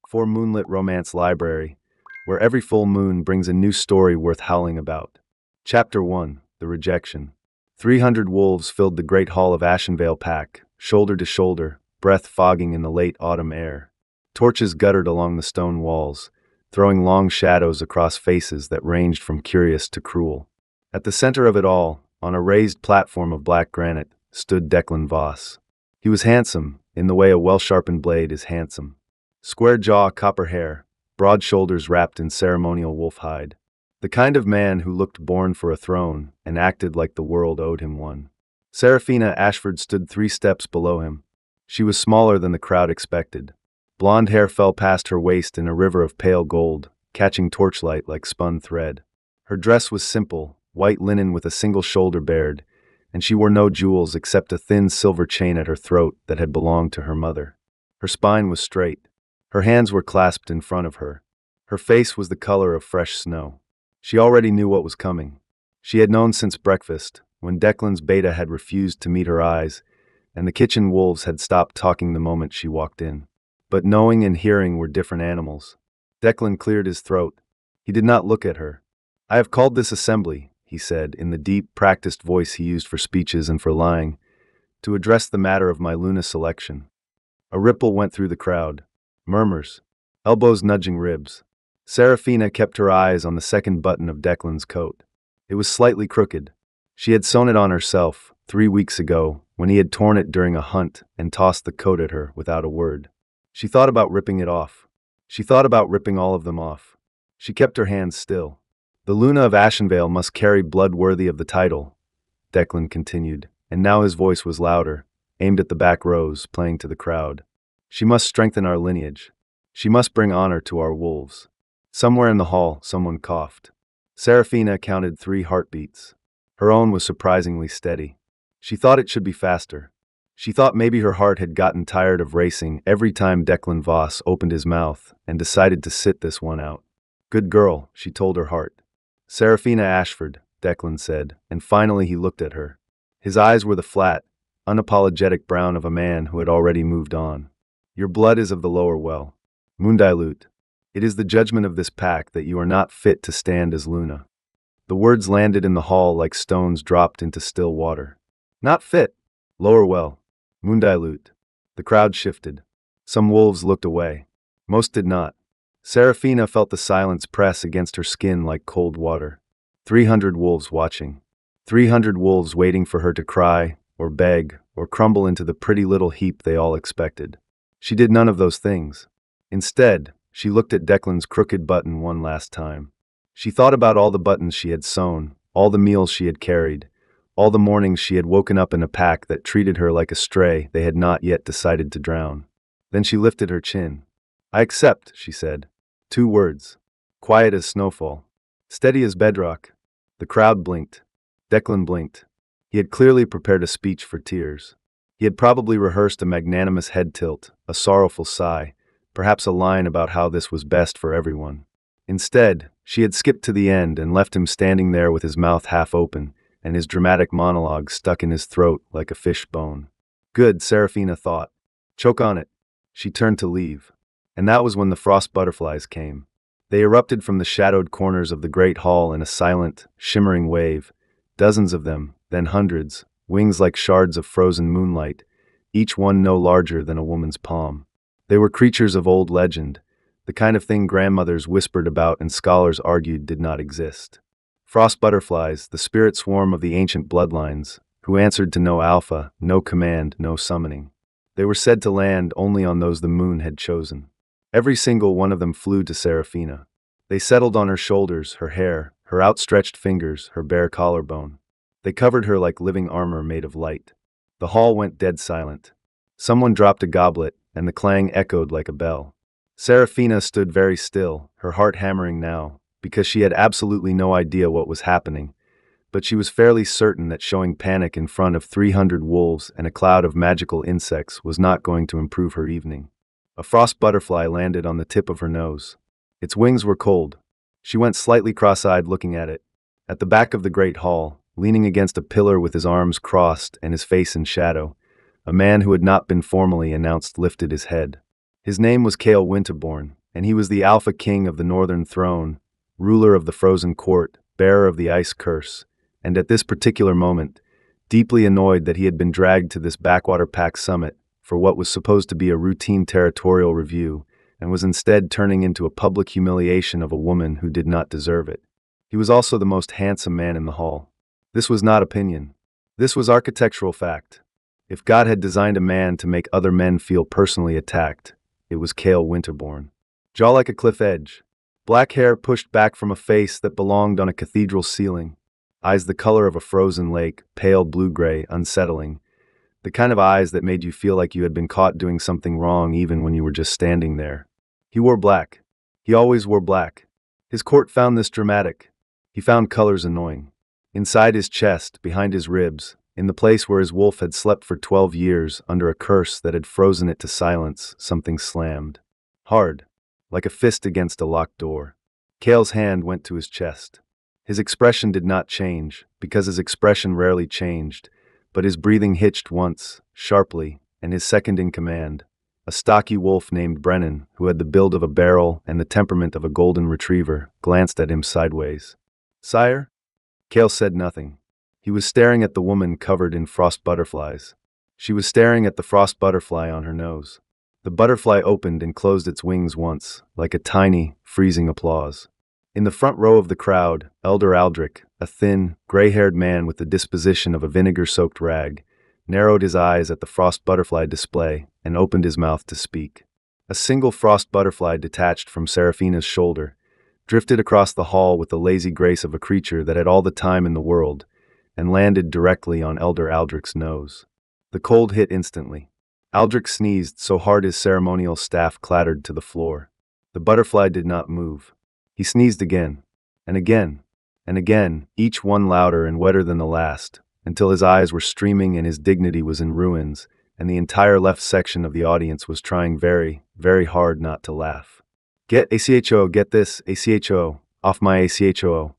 for Moonlit Romance Library, where every full moon brings a new story worth howling about. Chapter 1: The Rejection. 300 wolves filled the great hall of Ashenvale Pack, shoulder to shoulder, breath fogging in the late autumn air. Torches guttered along the stone walls, throwing long shadows across faces that ranged from curious to cruel. At the center of it all, on a raised platform of black granite, stood Declan Voss. He was handsome, in the way a well-sharpened blade is handsome. Square jaw, copper hair, broad shoulders wrapped in ceremonial wolf hide. The kind of man who looked born for a throne and acted like the world owed him one. Seraphina Ashford stood 3 steps below him. She was smaller than the crowd expected. Blonde hair fell past her waist in a river of pale gold, catching torchlight like spun thread. Her dress was simple, white linen with a single shoulder bared, and she wore no jewels except a thin silver chain at her throat that had belonged to her mother. Her spine was straight. Her hands were clasped in front of her. Her face was the color of fresh snow. She already knew what was coming. She had known since breakfast, when Declan's beta had refused to meet her eyes, and the kitchen wolves had stopped talking the moment she walked in. But knowing and hearing were different animals. Declan cleared his throat. He did not look at her. "I have called this assembly," he said, in the deep, practiced voice he used for speeches and for lying, "to address the matter of my Luna selection." A ripple went through the crowd. Murmurs. Elbows nudging ribs. Seraphina kept her eyes on the second button of Declan's coat. It was slightly crooked. She had sewn it on herself 3 weeks ago, when he had torn it during a hunt and tossed the coat at her without a word. She thought about ripping it off. She thought about ripping all of them off. She kept her hands still. "The Luna of Ashenvale must carry blood worthy of the title," Declan continued, and now his voice was louder, aimed at the back rows, playing to the crowd. "She must strengthen our lineage. She must bring honor to our wolves." Somewhere in the hall, someone coughed. Seraphina counted 3 heartbeats. Her own was surprisingly steady. She thought it should be faster. She thought maybe her heart had gotten tired of racing every time Declan Voss opened his mouth and decided to sit this one out. "Good girl," she told her heart. "Seraphina Ashford," Declan said, and finally he looked at her. His eyes were the flat, unapologetic brown of a man who had already moved on. "Your blood is of the lower well. Moondilute. It is the judgment of this pack that you are not fit to stand as Luna." The words landed in the hall like stones dropped into still water. "Not fit. Lower well. Moondilute." The crowd shifted. Some wolves looked away. Most did not. Seraphina felt the silence press against her skin like cold water. 300 wolves watching. 300 wolves waiting for her to cry, or beg, or crumble into the pretty little heap they all expected. She did none of those things. Instead, she looked at Declan's crooked button one last time. She thought about all the buttons she had sewn, all the meals she had carried, all the mornings she had woken up in a pack that treated her like a stray they had not yet decided to drown. Then she lifted her chin. "I accept," she said. 2 words. Quiet as snowfall. Steady as bedrock. The crowd blinked. Declan blinked. He had clearly prepared a speech for tears. He had probably rehearsed a magnanimous head tilt, a sorrowful sigh, perhaps a line about how this was best for everyone. Instead, she had skipped to the end and left him standing there with his mouth half open and his dramatic monologue stuck in his throat like a fish bone. Good, Seraphina thought. Choke on it. She turned to leave. And that was when the frost butterflies came. They erupted from the shadowed corners of the great hall in a silent, shimmering wave. Dozens of them, then hundreds, wings like shards of frozen moonlight, each one no larger than a woman's palm. They were creatures of old legend, the kind of thing grandmothers whispered about and scholars argued did not exist. Frost butterflies, the spirit swarm of the ancient bloodlines, who answered to no alpha, no command, no summoning. They were said to land only on those the moon had chosen. Every single one of them flew to Seraphina. They settled on her shoulders, her hair, her outstretched fingers, her bare collarbone. They covered her like living armor made of light. The hall went dead silent. Someone dropped a goblet, and the clang echoed like a bell. Seraphina stood very still, her heart hammering now, because she had absolutely no idea what was happening, but she was fairly certain that showing panic in front of 300 wolves and a cloud of magical insects was not going to improve her evening. A frost butterfly landed on the tip of her nose. Its wings were cold. She went slightly cross-eyed looking at it. At the back of the great hall, leaning against a pillar with his arms crossed and his face in shadow, a man who had not been formally announced lifted his head. His name was Cale Winterborn, and he was the Alpha King of the Northern Throne, ruler of the Frozen Court, bearer of the Ice Curse, and at this particular moment, deeply annoyed that he had been dragged to this Backwater Pack summit for what was supposed to be a routine territorial review, and was instead turning into a public humiliation of a woman who did not deserve it. He was also the most handsome man in the hall. This was not opinion. This was architectural fact. If God had designed a man to make other men feel personally attacked, it was Cale Winterborn. Jaw like a cliff edge. Black hair pushed back from a face that belonged on a cathedral ceiling. Eyes the color of a frozen lake, pale blue-gray, unsettling. The kind of eyes that made you feel like you had been caught doing something wrong even when you were just standing there. He wore black. He always wore black. His court found this dramatic. He found colors annoying. Inside his chest, behind his ribs, in the place where his wolf had slept for 12 years under a curse that had frozen it to silence, something slammed. Hard, like a fist against a locked door. Cale's hand went to his chest. His expression did not change, because his expression rarely changed, but his breathing hitched once, sharply, and his second in command, a stocky wolf named Brennan, who had the build of a barrel and the temperament of a golden retriever, glanced at him sideways. "Sire?" Cale said nothing. He was staring at the woman covered in frost butterflies. She was staring at the frost butterfly on her nose. The butterfly opened and closed its wings once, like a tiny, freezing applause. In the front row of the crowd, Elder Aldrich, a thin, gray-haired man with the disposition of a vinegar-soaked rag, narrowed his eyes at the frost butterfly display and opened his mouth to speak. A single frost butterfly detached from Seraphina's shoulder, drifted across the hall with the lazy grace of a creature that had all the time in the world, and landed directly on Elder Aldrich's nose. The cold hit instantly. Aldrich sneezed so hard his ceremonial staff clattered to the floor. The butterfly did not move. He sneezed again, and again, and again, each one louder and wetter than the last, until his eyes were streaming and his dignity was in ruins, and the entire left section of the audience was trying very, very hard not to laugh. "Get ACHO, get this, ACHO, off my ACHO."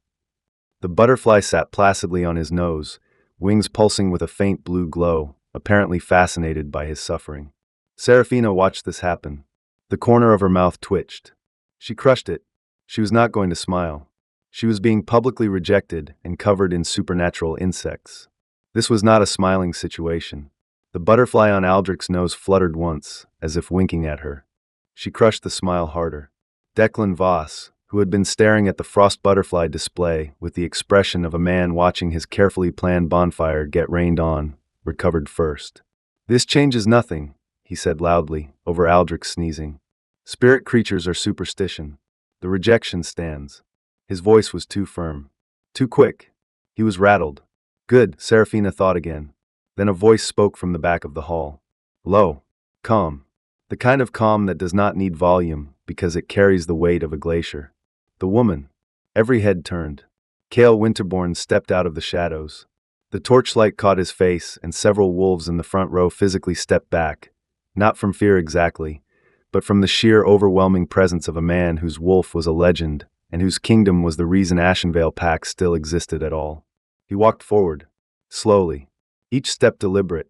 The butterfly sat placidly on his nose, wings pulsing with a faint blue glow, apparently fascinated by his suffering. Seraphina watched this happen. The corner of her mouth twitched. She crushed it. She was not going to smile. She was being publicly rejected and covered in supernatural insects. This was not a smiling situation. The butterfly on Aldrich's nose fluttered once, as if winking at her. She crushed the smile harder. Declan Voss, who had been staring at the frost butterfly display with the expression of a man watching his carefully planned bonfire get rained on, recovered first. "This changes nothing," he said loudly, over Aldrich's sneezing. "Spirit creatures are superstition. The rejection stands." His voice was too firm. Too quick. He was rattled. "Good," Seraphina thought again. Then a voice spoke from the back of the hall. Low. Calm. The kind of calm that does not need volume, because it carries the weight of a glacier. The woman. Every head turned. Cale Winterborn stepped out of the shadows. The torchlight caught his face, and several wolves in the front row physically stepped back, not from fear exactly, but from the sheer overwhelming presence of a man whose wolf was a legend, and whose kingdom was the reason Ashenvale Pack still existed at all. He walked forward, slowly, each step deliberate.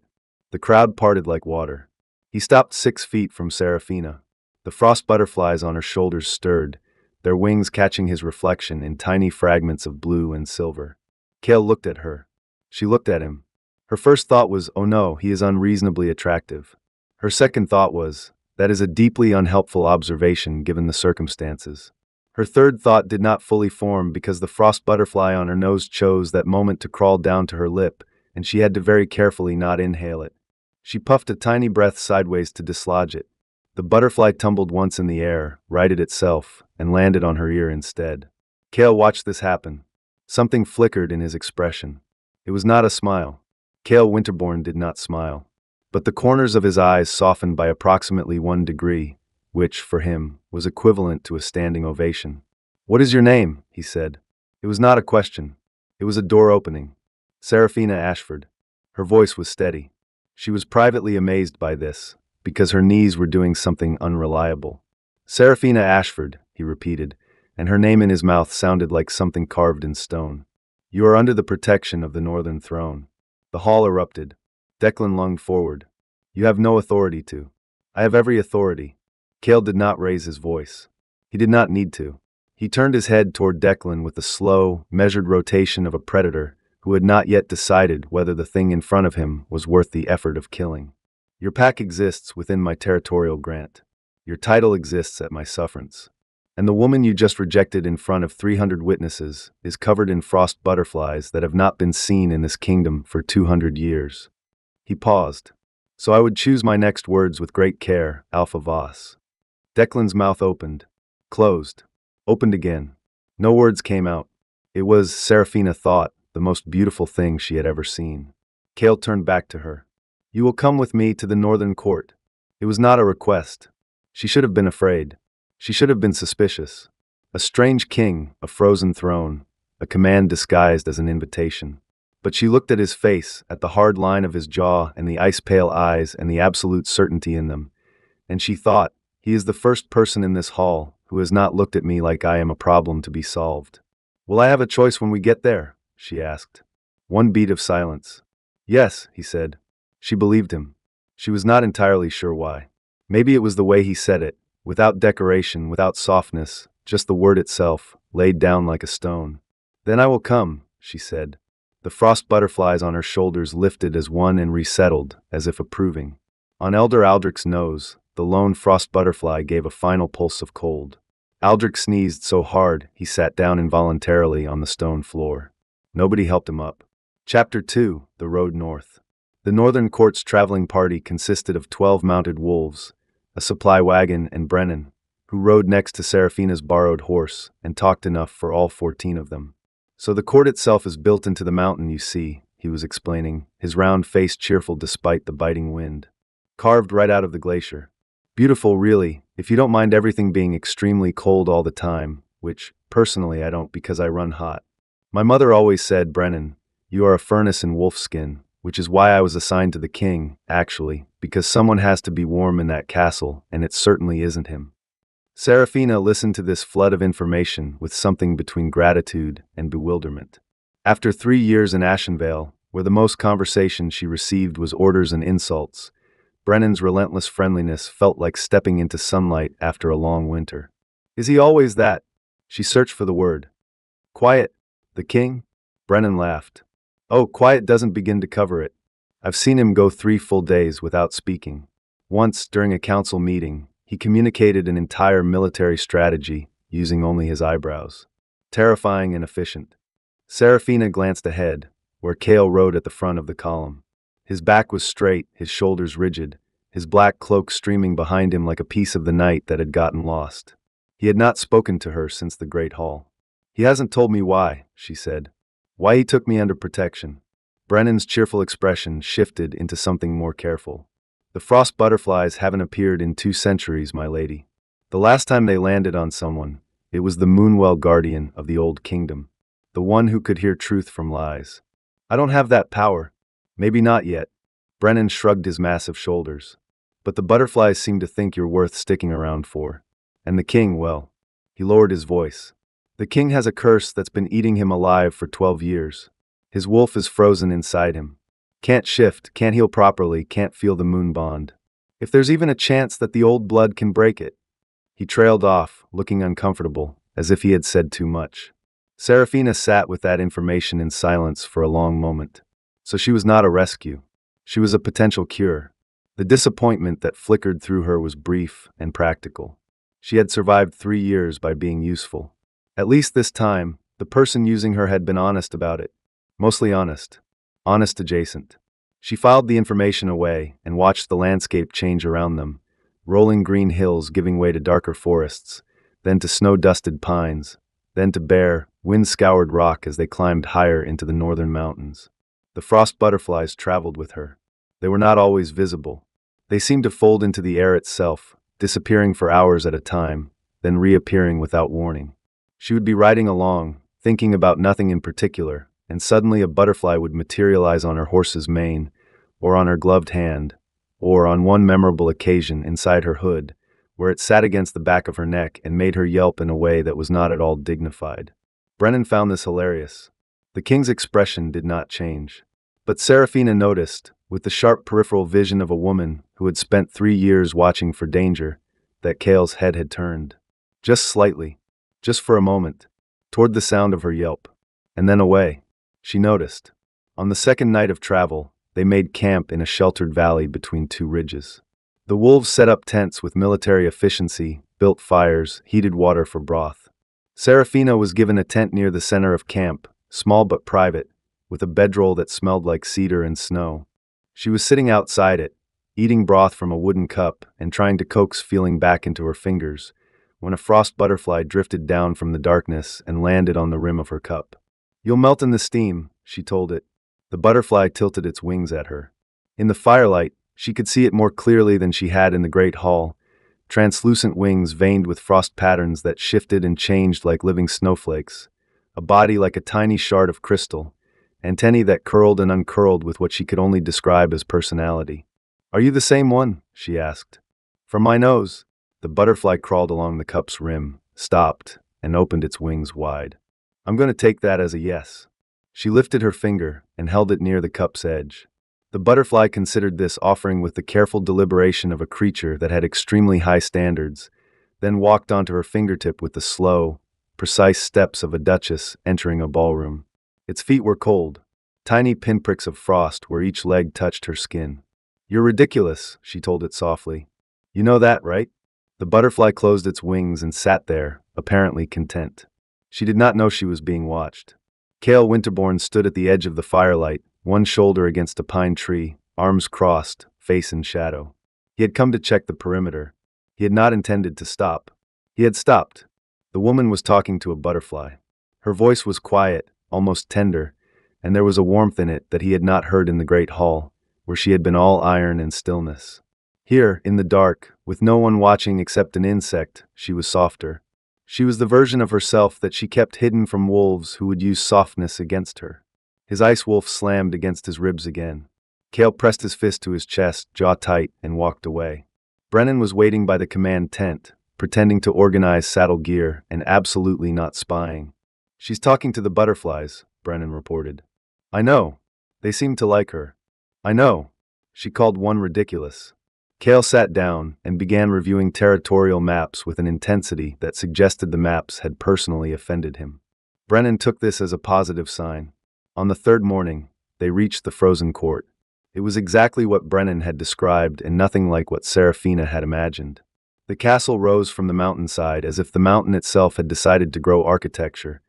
The crowd parted like water. He stopped 6 feet from Seraphina. The frost butterflies on her shoulders stirred, their wings catching his reflection in tiny fragments of blue and silver. Cale looked at her. She looked at him. Her first thought was, "Oh no, he is unreasonably attractive." Her second thought was, "That is a deeply unhelpful observation given the circumstances." Her third thought did not fully form because the frost butterfly on her nose chose that moment to crawl down to her lip, and she had to very carefully not inhale it. She puffed a tiny breath sideways to dislodge it. The butterfly tumbled once in the air, righted itself, and landed on her ear instead. Cale watched this happen. Something flickered in his expression. It was not a smile. Cale Winterborn did not smile. But the corners of his eyes softened by approximately 1 degree, which, for him, was equivalent to a standing ovation. "What is your name?" he said. It was not a question. It was a door opening. "Seraphina Ashford." Her voice was steady. She was privately amazed by this, because her knees were doing something unreliable. "Seraphina Ashford," he repeated, and her name in his mouth sounded like something carved in stone. "You are under the protection of the Northern Throne." The hall erupted. Declan lunged forward. "You have no authority to." "I have every authority." Cale did not raise his voice. He did not need to. He turned his head toward Declan with the slow, measured rotation of a predator who had not yet decided whether the thing in front of him was worth the effort of killing. Your pack exists within my territorial grant. Your title exists at my sufferance. And the woman you just rejected in front of 300 witnesses is covered in frost butterflies that have not been seen in this kingdom for 200 years. He paused. So I would choose my next words with great care, Alpha Voss. Declan's mouth opened, closed, opened again. No words came out. It was, Seraphina thought, the most beautiful thing she had ever seen. Cale turned back to her. You will come with me to the northern court. It was not a request. She should have been afraid. She should have been suspicious. A strange king, a frozen throne, a command disguised as an invitation. But she looked at his face, at the hard line of his jaw and the ice-pale eyes and the absolute certainty in them, and she thought, he is the first person in this hall who has not looked at me like I am a problem to be solved. Will I have a choice when we get there? She asked. One beat of silence. Yes, he said. She believed him. She was not entirely sure why. Maybe it was the way he said it, without decoration, without softness, just the word itself, laid down like a stone. Then I will come, she said. The frost butterflies on her shoulders lifted as one and resettled, as if approving. On Elder Aldrich's nose, the lone frost butterfly gave a final pulse of cold. Aldrich sneezed so hard he sat down involuntarily on the stone floor. Nobody helped him up. Chapter 2: The Road North. The Northern Court's traveling party consisted of 12 mounted wolves, a supply wagon, and Brennan, who rode next to Seraphina's borrowed horse and talked enough for all 14 of them. So the court itself is built into the mountain, you see, he was explaining, his round face cheerful despite the biting wind. Carved right out of the glacier. Beautiful, really, if you don't mind everything being extremely cold all the time, which, personally, I don't because I run hot. My mother always said, Brennan, you are a furnace in wolfskin, which is why I was assigned to the king, actually, because someone has to be warm in that castle, and it certainly isn't him. Seraphina listened to this flood of information with something between gratitude and bewilderment. After 3 years in Ashenvale, where the most conversation she received was orders and insults, Brennan's relentless friendliness felt like stepping into sunlight after a long winter. Is he always that? She searched for the word. Quiet. The king? Brennan laughed. Oh, quiet doesn't begin to cover it. I've seen him go 3 full days without speaking. Once, during a council meeting, he communicated an entire military strategy using only his eyebrows. Terrifying and efficient. Seraphina glanced ahead, where Cale rode at the front of the column. His back was straight, his shoulders rigid, his black cloak streaming behind him like a piece of the night that had gotten lost. He had not spoken to her since the Great Hall. He hasn't told me why, she said. Why he took me under protection. Brennan's cheerful expression shifted into something more careful. The frost butterflies haven't appeared in 2 centuries, my lady. The last time they landed on someone, it was the Moonwell guardian of the Old Kingdom. The one who could hear truth from lies. I don't have that power. Maybe not yet. Brennan shrugged his massive shoulders. But the butterflies seem to think you're worth sticking around for. And the king, well, he lowered his voice. The king has a curse that's been eating him alive for 12 years. His wolf is frozen inside him. Can't shift, can't heal properly, can't feel the moon bond. If there's even a chance that the old blood can break it. He trailed off, looking uncomfortable, as if he had said too much. Seraphina sat with that information in silence for a long moment. So she was not a rescue. She was a potential cure. The disappointment that flickered through her was brief and practical. She had survived 3 years by being useful. At least this time, the person using her had been honest about it. Mostly honest. Honest adjacent. She filed the information away and watched the landscape change around them, rolling green hills giving way to darker forests, then to snow-dusted pines, then to bare, wind-scoured rock as they climbed higher into the northern mountains. The frost butterflies traveled with her. They were not always visible. They seemed to fold into the air itself, disappearing for hours at a time, then reappearing without warning. She would be riding along, thinking about nothing in particular, and suddenly a butterfly would materialize on her horse's mane, or on her gloved hand, or on one memorable occasion inside her hood, where it sat against the back of her neck and made her yelp in a way that was not at all dignified. Brennan found this hilarious. The king's expression did not change. But Seraphina noticed, with the sharp peripheral vision of a woman who had spent 3 years watching for danger, that Kale's head had turned. Just slightly. Just for a moment. Toward the sound of her yelp. And then away. She noticed. On the second night of travel, they made camp in a sheltered valley between two ridges. The wolves set up tents with military efficiency, built fires, heated water for broth. Serafina was given a tent near the center of camp, small but private, with a bedroll that smelled like cedar and snow. She was sitting outside it, eating broth from a wooden cup and trying to coax feeling back into her fingers, when a frost butterfly drifted down from the darkness and landed on the rim of her cup. "You'll melt in the steam," she told it. The butterfly tilted its wings at her. In the firelight, she could see it more clearly than she had in the great hall, translucent wings veined with frost patterns that shifted and changed like living snowflakes, a body like a tiny shard of crystal, antennae that curled and uncurled with what she could only describe as personality. "Are you the same one?" she asked. "From my nose." The butterfly crawled along the cup's rim, stopped, and opened its wings wide. "I'm going to take that as a yes." She lifted her finger and held it near the cup's edge. The butterfly considered this offering with the careful deliberation of a creature that had extremely high standards, then walked onto her fingertip with the slow, precise steps of a duchess entering a ballroom. Its feet were cold, tiny pinpricks of frost where each leg touched her skin. "You're ridiculous," she told it softly. "You know that, right?" The butterfly closed its wings and sat there, apparently content. She did not know she was being watched. Cale Winterbourne stood at the edge of the firelight, one shoulder against a pine tree, arms crossed, face in shadow. He had come to check the perimeter. He had not intended to stop. He had stopped. The woman was talking to a butterfly. Her voice was quiet, almost tender, and there was a warmth in it that he had not heard in the great hall, where she had been all iron and stillness. Here, in the dark, with no one watching except an insect, she was softer. She was the version of herself that she kept hidden from wolves who would use softness against her. His ice wolf slammed against his ribs again. Cale pressed his fist to his chest, jaw tight, and walked away. Brennan was waiting by the command tent, pretending to organize saddle gear and absolutely not spying. "She's talking to the butterflies," Brennan reported. "I know. They seem to like her." "I know." She called one ridiculous. Cale sat down and began reviewing territorial maps with an intensity that suggested the maps had personally offended him. Brennan took this as a positive sign. On the third morning, they reached the frozen court. It was exactly what Brennan had described and nothing like what Serafina had imagined. The castle rose from the mountainside as if the mountain itself had decided to grow architecture,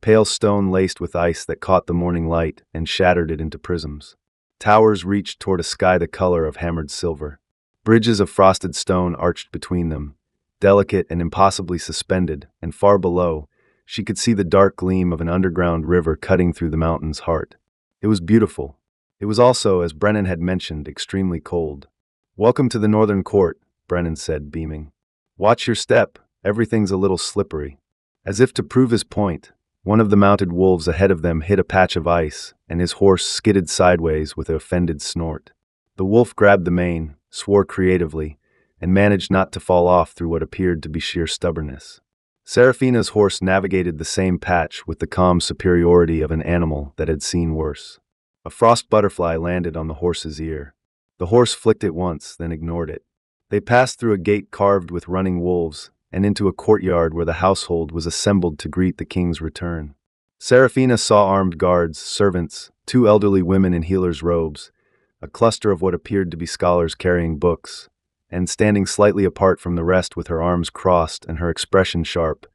pale stone laced with ice that caught the morning light and shattered it into prisms. Towers reached toward a sky the color of hammered silver. Bridges of frosted stone arched between them, delicate and impossibly suspended, and far below, she could see the dark gleam of an underground river cutting through the mountain's heart. It was beautiful. It was also, as Brennan had mentioned, extremely cold. "Welcome to the northern court," Brennan said, beaming. "Watch your step, everything's a little slippery." As if to prove his point, one of the mounted wolves ahead of them hit a patch of ice, and his horse skidded sideways with an offended snort. The wolf grabbed the mane, swore creatively, and managed not to fall off through what appeared to be sheer stubbornness. Serafina's horse navigated the same patch with the calm superiority of an animal that had seen worse. A frost butterfly landed on the horse's ear. The horse flicked it once, then ignored it. They passed through a gate carved with running wolves, and into a courtyard where the household was assembled to greet the king's return. Serafina saw armed guards, servants, two elderly women in healers' robes, a cluster of what appeared to be scholars carrying books, and standing slightly apart from the rest with her arms crossed and her expression sharp,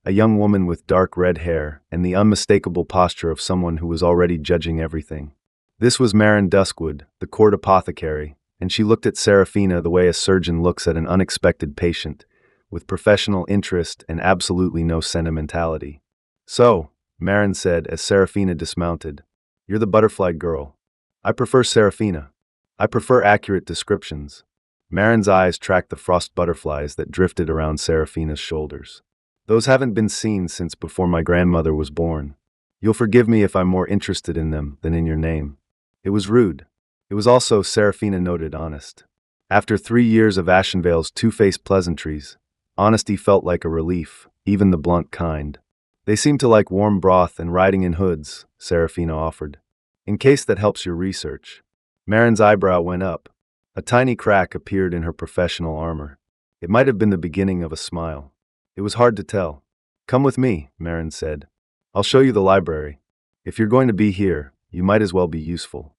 a young woman with dark red hair and the unmistakable posture of someone who was already judging everything. This was Marin Duskwood, the court apothecary, and she looked at Serafina the way a surgeon looks at an unexpected patient, with professional interest and absolutely no sentimentality. "So," Marin said as Serafina dismounted, "you're the butterfly girl. I prefer Serafina. I prefer accurate descriptions." Marin's eyes tracked the frost butterflies that drifted around Serafina's shoulders. "Those haven't been seen since before my grandmother was born. You'll forgive me if I'm more interested in them than in your name." It was rude. It was also, Serafina noted, honest. After 3 years of Ashenvale's two-faced pleasantries, honesty felt like a relief, even the blunt kind. "They seem to like warm broth and riding in hoods," Serafina offered. "In case that helps your research." Marin's eyebrow went up. A tiny crack appeared in her professional armor. It might have been the beginning of a smile. It was hard to tell. "Come with me," Marin said. "I'll show you the library. If you're going to be here, you might as well be useful."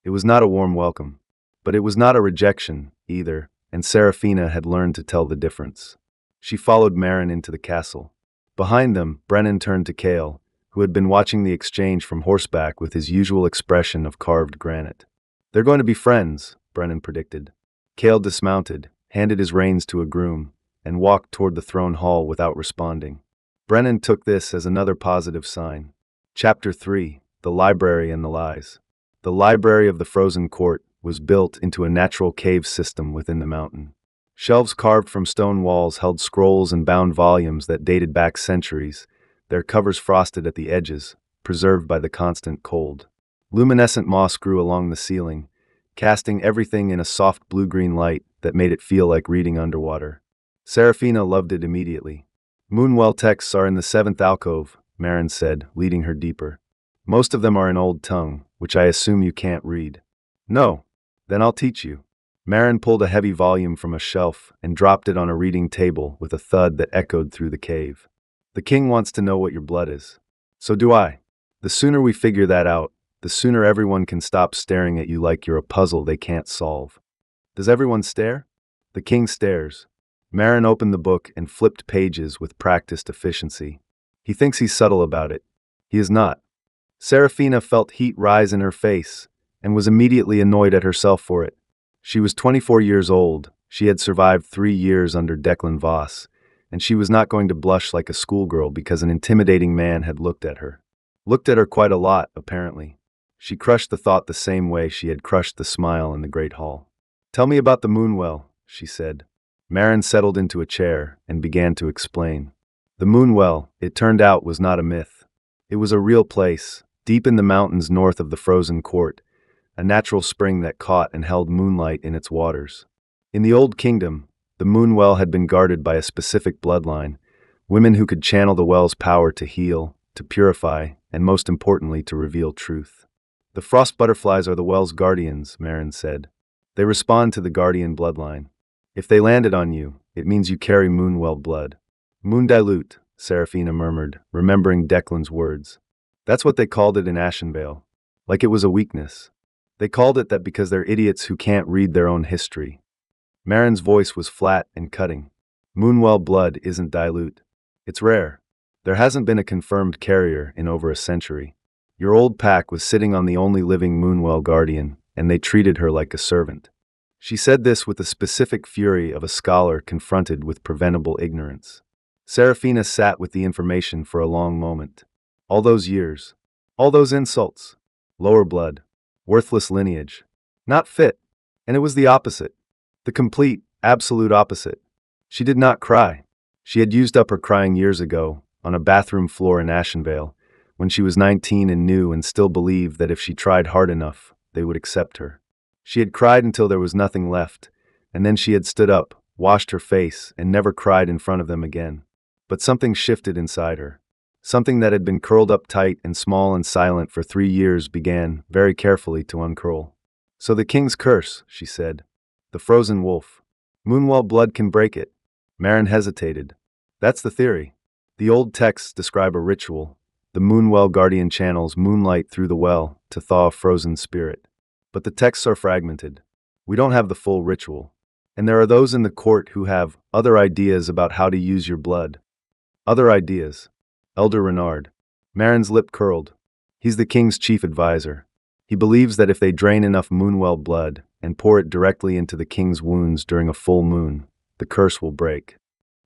It was not a warm welcome. But it was not a rejection, either, and Serafina had learned to tell the difference. She followed Marin into the castle. Behind them, Brennan turned to Cale, who had been watching the exchange from horseback with his usual expression of carved granite. "They're going to be friends," Brennan predicted. Cale dismounted, handed his reins to a groom, and walked toward the throne hall without responding. Brennan took this as another positive sign. Chapter 3: The Library and the Lies. The Library of the Frozen Court was built into a natural cave system within the mountain. Shelves carved from stone walls held scrolls and bound volumes that dated back centuries, their covers frosted at the edges, preserved by the constant cold. Luminescent moss grew along the ceiling, casting everything in a soft blue-green light that made it feel like reading underwater. Serafina loved it immediately. "Moonwell texts are in the 7th alcove," Marin said, leading her deeper. "Most of them are in Old Tongue, which I assume you can't read." "No. Then I'll teach you." Marin pulled a heavy volume from a shelf and dropped it on a reading table with a thud that echoed through the cave. "The king wants to know what your blood is. So do I. The sooner we figure that out, the sooner everyone can stop staring at you like you're a puzzle they can't solve." "Does everyone stare?" "The king stares." Marin opened the book and flipped pages with practiced efficiency. "He thinks he's subtle about it. He is not." Serafina felt heat rise in her face and was immediately annoyed at herself for it. She was 24 years old, she had survived 3 years under Declan Voss, and she was not going to blush like a schoolgirl because an intimidating man had looked at her. Looked at her quite a lot, apparently. She crushed the thought the same way she had crushed the smile in the Great Hall. "Tell me about the Moonwell," she said. Marin settled into a chair and began to explain. The Moonwell, it turned out, was not a myth. It was a real place, deep in the mountains north of the Frozen Court, a natural spring that caught and held moonlight in its waters. In the Old Kingdom, the Moonwell had been guarded by a specific bloodline, women who could channel the well's power to heal, to purify, and most importantly to reveal truth. "The frost butterflies are the well's guardians," Marin said. "They respond to the guardian bloodline. If they landed on you, it means you carry Moonwell blood." "Moon dilute," Serafina murmured, remembering Declan's words. "That's what they called it in Ashenvale. Like it was a weakness. They called it that because they're idiots who can't read their own history." Marin's voice was flat and cutting. "Moonwell blood isn't dilute. It's rare. There hasn't been a confirmed carrier in over a century. Your old pack was sitting on the only living Moonwell guardian, and they treated her like a servant." She said this with the specific fury of a scholar confronted with preventable ignorance. Serafina sat with the information for a long moment. All those years. All those insults. Lower blood. Worthless lineage. Not fit. And it was the opposite. The complete, absolute opposite. She did not cry. She had used up her crying years ago, on a bathroom floor in Ashenvale, when she was 19 and new and still believed that if she tried hard enough, they would accept her. She had cried until there was nothing left, and then she had stood up, washed her face, and never cried in front of them again. But something shifted inside her. Something that had been curled up tight and small and silent for 3 years began, very carefully, to uncurl. "So the king's curse," she said. "The frozen wolf. Moonwell blood can break it." Marin hesitated. "That's the theory. The old texts describe a ritual. The Moonwell guardian channels moonlight through the well to thaw a frozen spirit. But the texts are fragmented. We don't have the full ritual. And there are those in the court who have other ideas about how to use your blood. Other ideas. Elder Renard." Marin's lip curled. "He's the king's chief advisor. He believes that if they drain enough Moonwell blood and pour it directly into the king's wounds during a full moon, the curse will break."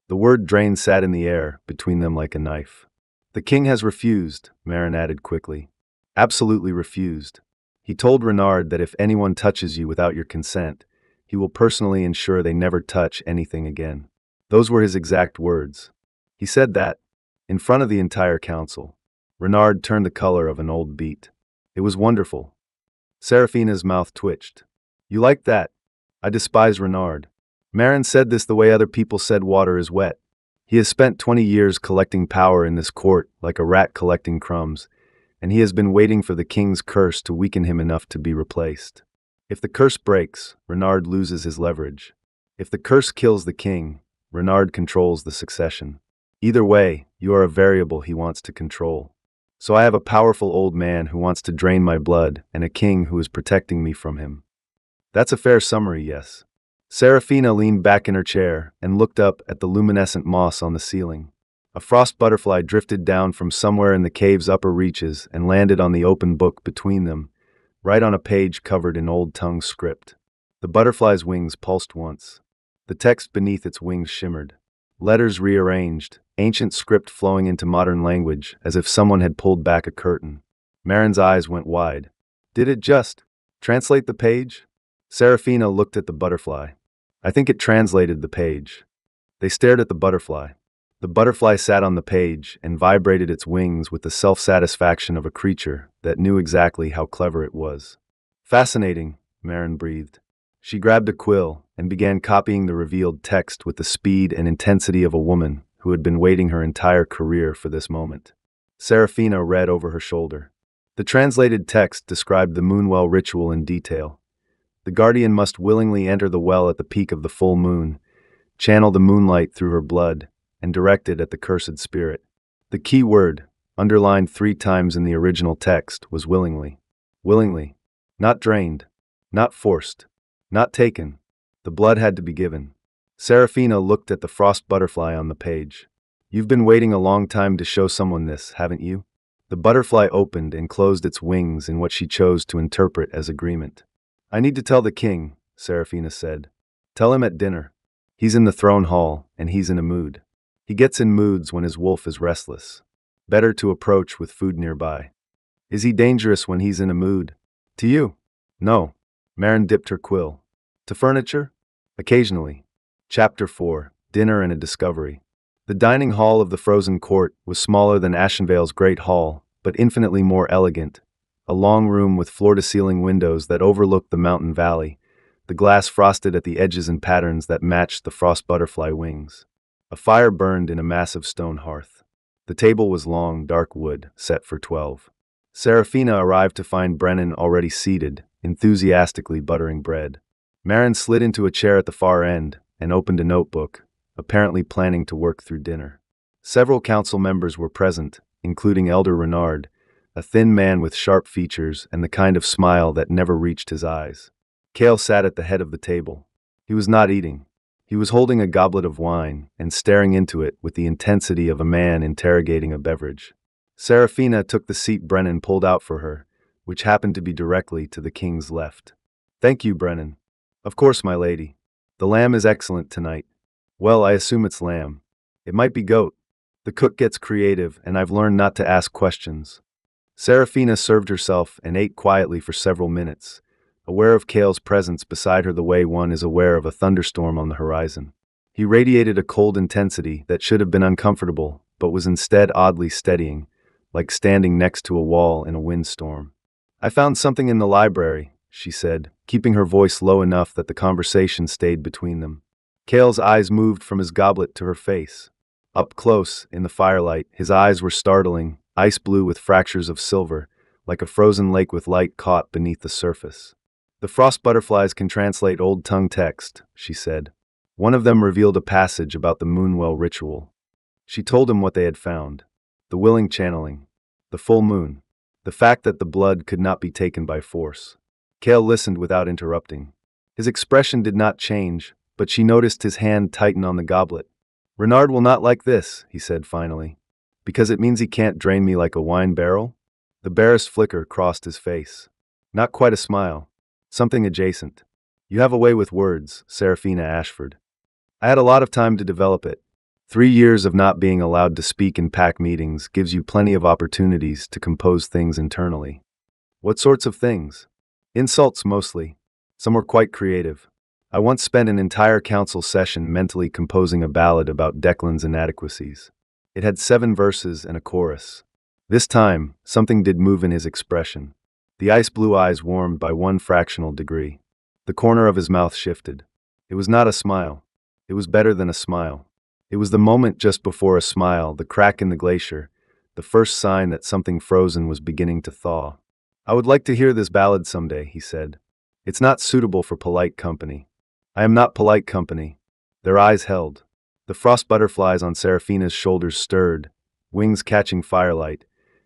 The word drain sat in the air between them like a knife. "The king has refused," Marin added quickly. "Absolutely refused. He told Renard that if anyone touches you without your consent, he will personally ensure they never touch anything again. Those were his exact words. He said that in front of the entire council." Renard turned the color of an old beet. "It was wonderful." Serafina's mouth twitched. "You like that? I despise Renard." Marin said this the way other people said water is wet. He has spent 20 years collecting power in this court like a rat collecting crumbs, and he has been waiting for the king's curse to weaken him enough to be replaced. If the curse breaks, Renard loses his leverage. If the curse kills the king, Renard controls the succession. Either way, you are a variable he wants to control. So I have a powerful old man who wants to drain my blood and a king who is protecting me from him. That's a fair summary, yes. Serafina leaned back in her chair and looked up at the luminescent moss on the ceiling. A frost butterfly drifted down from somewhere in the cave's upper reaches and landed on the open book between them, right on a page covered in old tongue script. The butterfly's wings pulsed once. The text beneath its wings shimmered. Letters rearranged, ancient script flowing into modern language as if someone had pulled back a curtain. Marin's eyes went wide. Did it just translate the page? Serafina looked at the butterfly. I think it translated the page. They stared at the butterfly. The butterfly sat on the page and vibrated its wings with the self-satisfaction of a creature that knew exactly how clever it was. Fascinating, Marin breathed. She grabbed a quill and began copying the revealed text with the speed and intensity of a woman who had been waiting her entire career for this moment. Serafina read over her shoulder. The translated text described the Moonwell ritual in detail. The guardian must willingly enter the well at the peak of the full moon, channel the moonlight through her blood, and direct it at the cursed spirit. The key word, underlined 3 times in the original text, was willingly. Willingly. Not drained. Not forced. Not taken. The blood had to be given. Serafina looked at the frost butterfly on the page. You've been waiting a long time to show someone this, haven't you? The butterfly opened and closed its wings in what she chose to interpret as agreement. I need to tell the king, Serafina said. Tell him at dinner. He's in the throne hall, and he's in a mood. He gets in moods when his wolf is restless. Better to approach with food nearby. Is he dangerous when he's in a mood? To you? No. Marin dipped her quill. To furniture? Occasionally. Chapter 4. Dinner and a Discovery. The dining hall of the Frozen Court was smaller than Ashenvale's Great Hall, but infinitely more elegant. A long room with floor-to-ceiling windows that overlooked the mountain valley, the glass frosted at the edges in patterns that matched the frost butterfly wings. A fire burned in a massive stone hearth. The table was long, dark wood, set for 12. Serafina arrived to find Brennan already seated, enthusiastically buttering bread. Marin slid into a chair at the far end and opened a notebook, apparently planning to work through dinner. Several council members were present, including Elder Renard, a thin man with sharp features and the kind of smile that never reached his eyes. Cale sat at the head of the table. He was not eating. He was holding a goblet of wine and staring into it with the intensity of a man interrogating a beverage. Serafina took the seat Brennan pulled out for her, which happened to be directly to the king's left. Thank you, Brennan. Of course, my lady. The lamb is excellent tonight. Well, I assume it's lamb. It might be goat. The cook gets creative, and I've learned not to ask questions. Serafina served herself and ate quietly for several minutes, aware of Cale's presence beside her the way one is aware of a thunderstorm on the horizon. He radiated a cold intensity that should have been uncomfortable, but was instead oddly steadying, like standing next to a wall in a windstorm. I found something in the library, she said, keeping her voice low enough that the conversation stayed between them. Cale's eyes moved from his goblet to her face. Up close, in the firelight, his eyes were startling, ice blue with fractures of silver, like a frozen lake with light caught beneath the surface. The frost butterflies can translate old tongue text, she said. One of them revealed a passage about the Moonwell ritual. She told him what they had found. The willing channeling. The full moon. The fact that the blood could not be taken by force. Cale listened without interrupting. His expression did not change, but she noticed his hand tighten on the goblet. Renard will not like this, he said finally. Because it means he can't drain me like a wine barrel? The barest flicker crossed his face. Not quite a smile. Something adjacent. You have a way with words, Serafina Ashford. I had a lot of time to develop it. 3 years of not being allowed to speak in pack meetings gives you plenty of opportunities to compose things internally. What sorts of things? Insults mostly. Some were quite creative. I once spent an entire council session mentally composing a ballad about Declan's inadequacies. It had 7 verses and a chorus. This time, something did move in his expression. The ice-blue eyes warmed by 1 fractional degree. The corner of his mouth shifted. It was not a smile. It was better than a smile. It was the moment just before a smile, the crack in the glacier, the first sign that something frozen was beginning to thaw. I would like to hear this ballad someday, he said. It's not suitable for polite company. I am not polite company. Their eyes held. The frost butterflies on Seraphina's shoulders stirred, wings catching firelight,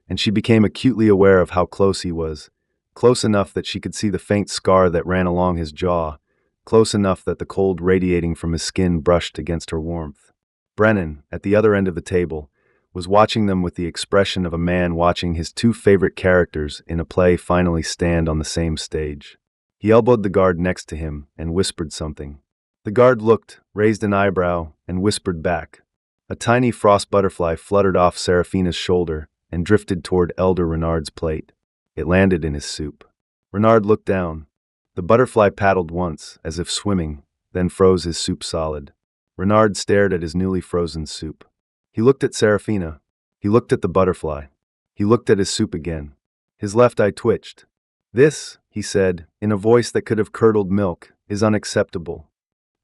and she became acutely aware of how close he was, close enough that she could see the faint scar that ran along his jaw, close enough that the cold radiating from his skin brushed against her warmth. Brennan, at the other end of the table, was watching them with the expression of a man watching his two favorite characters in a play finally stand on the same stage. He elbowed the guard next to him and whispered something. The guard looked, raised an eyebrow, and whispered back. A tiny frost butterfly fluttered off Seraphina's shoulder and drifted toward Elder Renard's plate. It landed in his soup. Renard looked down. The butterfly paddled once, as if swimming, then froze his soup solid. Renard stared at his newly frozen soup. He looked at Seraphina. He looked at the butterfly. He looked at his soup again. His left eye twitched. "This," he said, in a voice that could have curdled milk, "is unacceptable."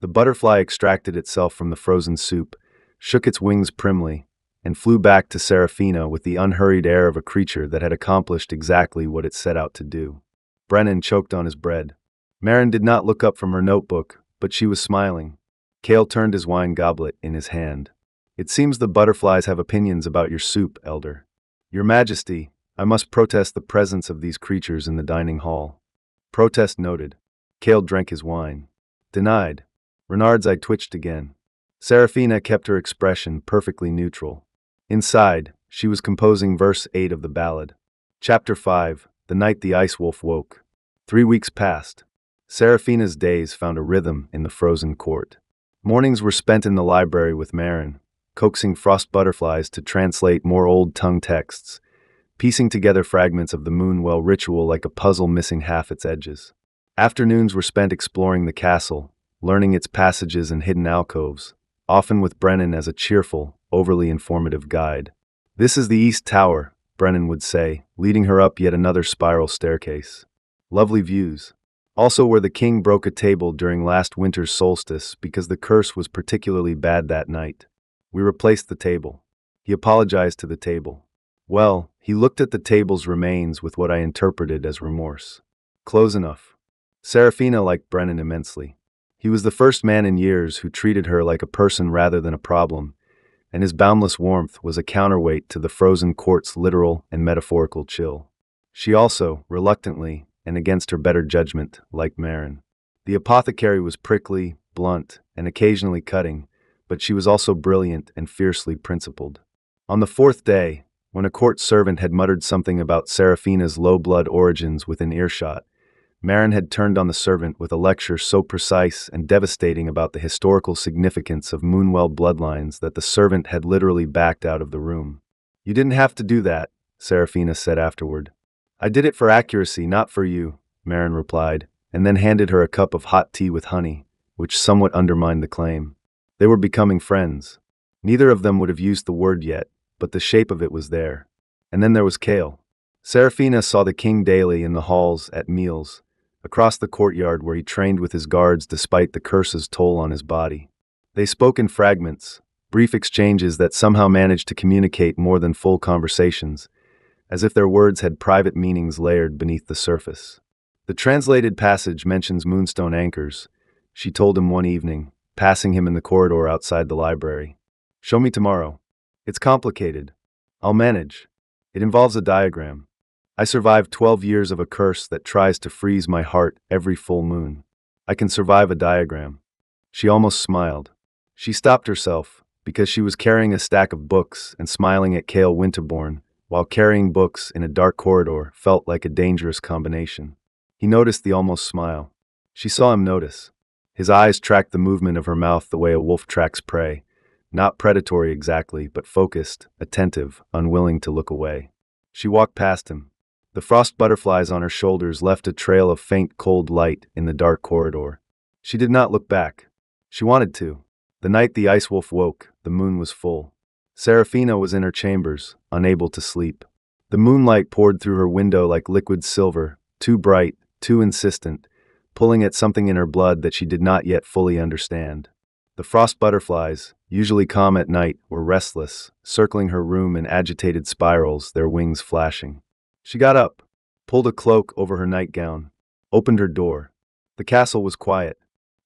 The butterfly extracted itself from the frozen soup, shook its wings primly, and flew back to Seraphina with the unhurried air of a creature that had accomplished exactly what it set out to do. Brennan choked on his bread. Marin did not look up from her notebook, but she was smiling. Cale turned his wine goblet in his hand. "It seems the butterflies have opinions about your soup, Elder. Your Majesty, I must protest the presence of these creatures in the dining hall." Protest noted. Cale drank his wine. Denied. Renard's eye twitched again. Seraphina kept her expression perfectly neutral. Inside, she was composing verse 8 of the ballad. Chapter 5, The Night the Ice Wolf Woke. 3 weeks passed. Seraphina's days found a rhythm in the frozen court. Mornings were spent in the library with Marin, coaxing frost butterflies to translate more old-tongue texts, piecing together fragments of the Moonwell ritual like a puzzle missing half its edges. Afternoons were spent exploring the castle, learning its passages and hidden alcoves, often with Brennan as a cheerful, overly informative guide. "This is the East Tower," Brennan would say, leading her up yet another spiral staircase. "Lovely views. Also where the king broke a table during last winter's solstice because the curse was particularly bad that night. We replaced the table." He apologized to the table. Well, he looked at the table's remains with what I interpreted as remorse. Close enough. Seraphina liked Brennan immensely. He was the first man in years who treated her like a person rather than a problem, and his boundless warmth was a counterweight to the frozen court's literal and metaphorical chill. She also, reluctantly, and against her better judgment, liked Marin. The apothecary was prickly, blunt, and occasionally cutting, but she was also brilliant and fiercely principled. On the fourth day, when a court servant had muttered something about Seraphina's low-blood origins within earshot, Marin had turned on the servant with a lecture so precise and devastating about the historical significance of Moonwell bloodlines that the servant had literally backed out of the room. "You didn't have to do that," Seraphina said afterward. "I did it for accuracy, not for you," Marin replied, and then handed her a cup of hot tea with honey, which somewhat undermined the claim. They were becoming friends. Neither of them would have used the word yet, but the shape of it was there. And then there was Cale. Seraphina saw the king daily in the halls, at meals, across the courtyard where he trained with his guards despite the curse's toll on his body. They spoke in fragments, brief exchanges that somehow managed to communicate more than full conversations, as if their words had private meanings layered beneath the surface. "The translated passage mentions moonstone anchors," she told him one evening, passing him in the corridor outside the library. "Show me tomorrow. It's complicated. I'll manage. It involves a diagram. I survived 12 years of a curse that tries to freeze my heart every full moon. I can survive a diagram." She almost smiled. She stopped herself, because she was carrying a stack of books and smiling at Cale Winterbourne, while carrying books in a dark corridor felt like a dangerous combination. He noticed the almost smile. She saw him notice. His eyes tracked the movement of her mouth the way a wolf tracks prey, not predatory exactly, but focused, attentive, unwilling to look away. She walked past him. The frost butterflies on her shoulders left a trail of faint cold light in the dark corridor. She did not look back. She wanted to. The night the ice wolf woke, the moon was full. Seraphina was in her chambers, unable to sleep. The moonlight poured through her window like liquid silver, too bright, too insistent, pulling at something in her blood that she did not yet fully understand. The frost butterflies, usually calm at night, were restless, circling her room in agitated spirals, their wings flashing. She got up, pulled a cloak over her nightgown, opened her door. The castle was quiet.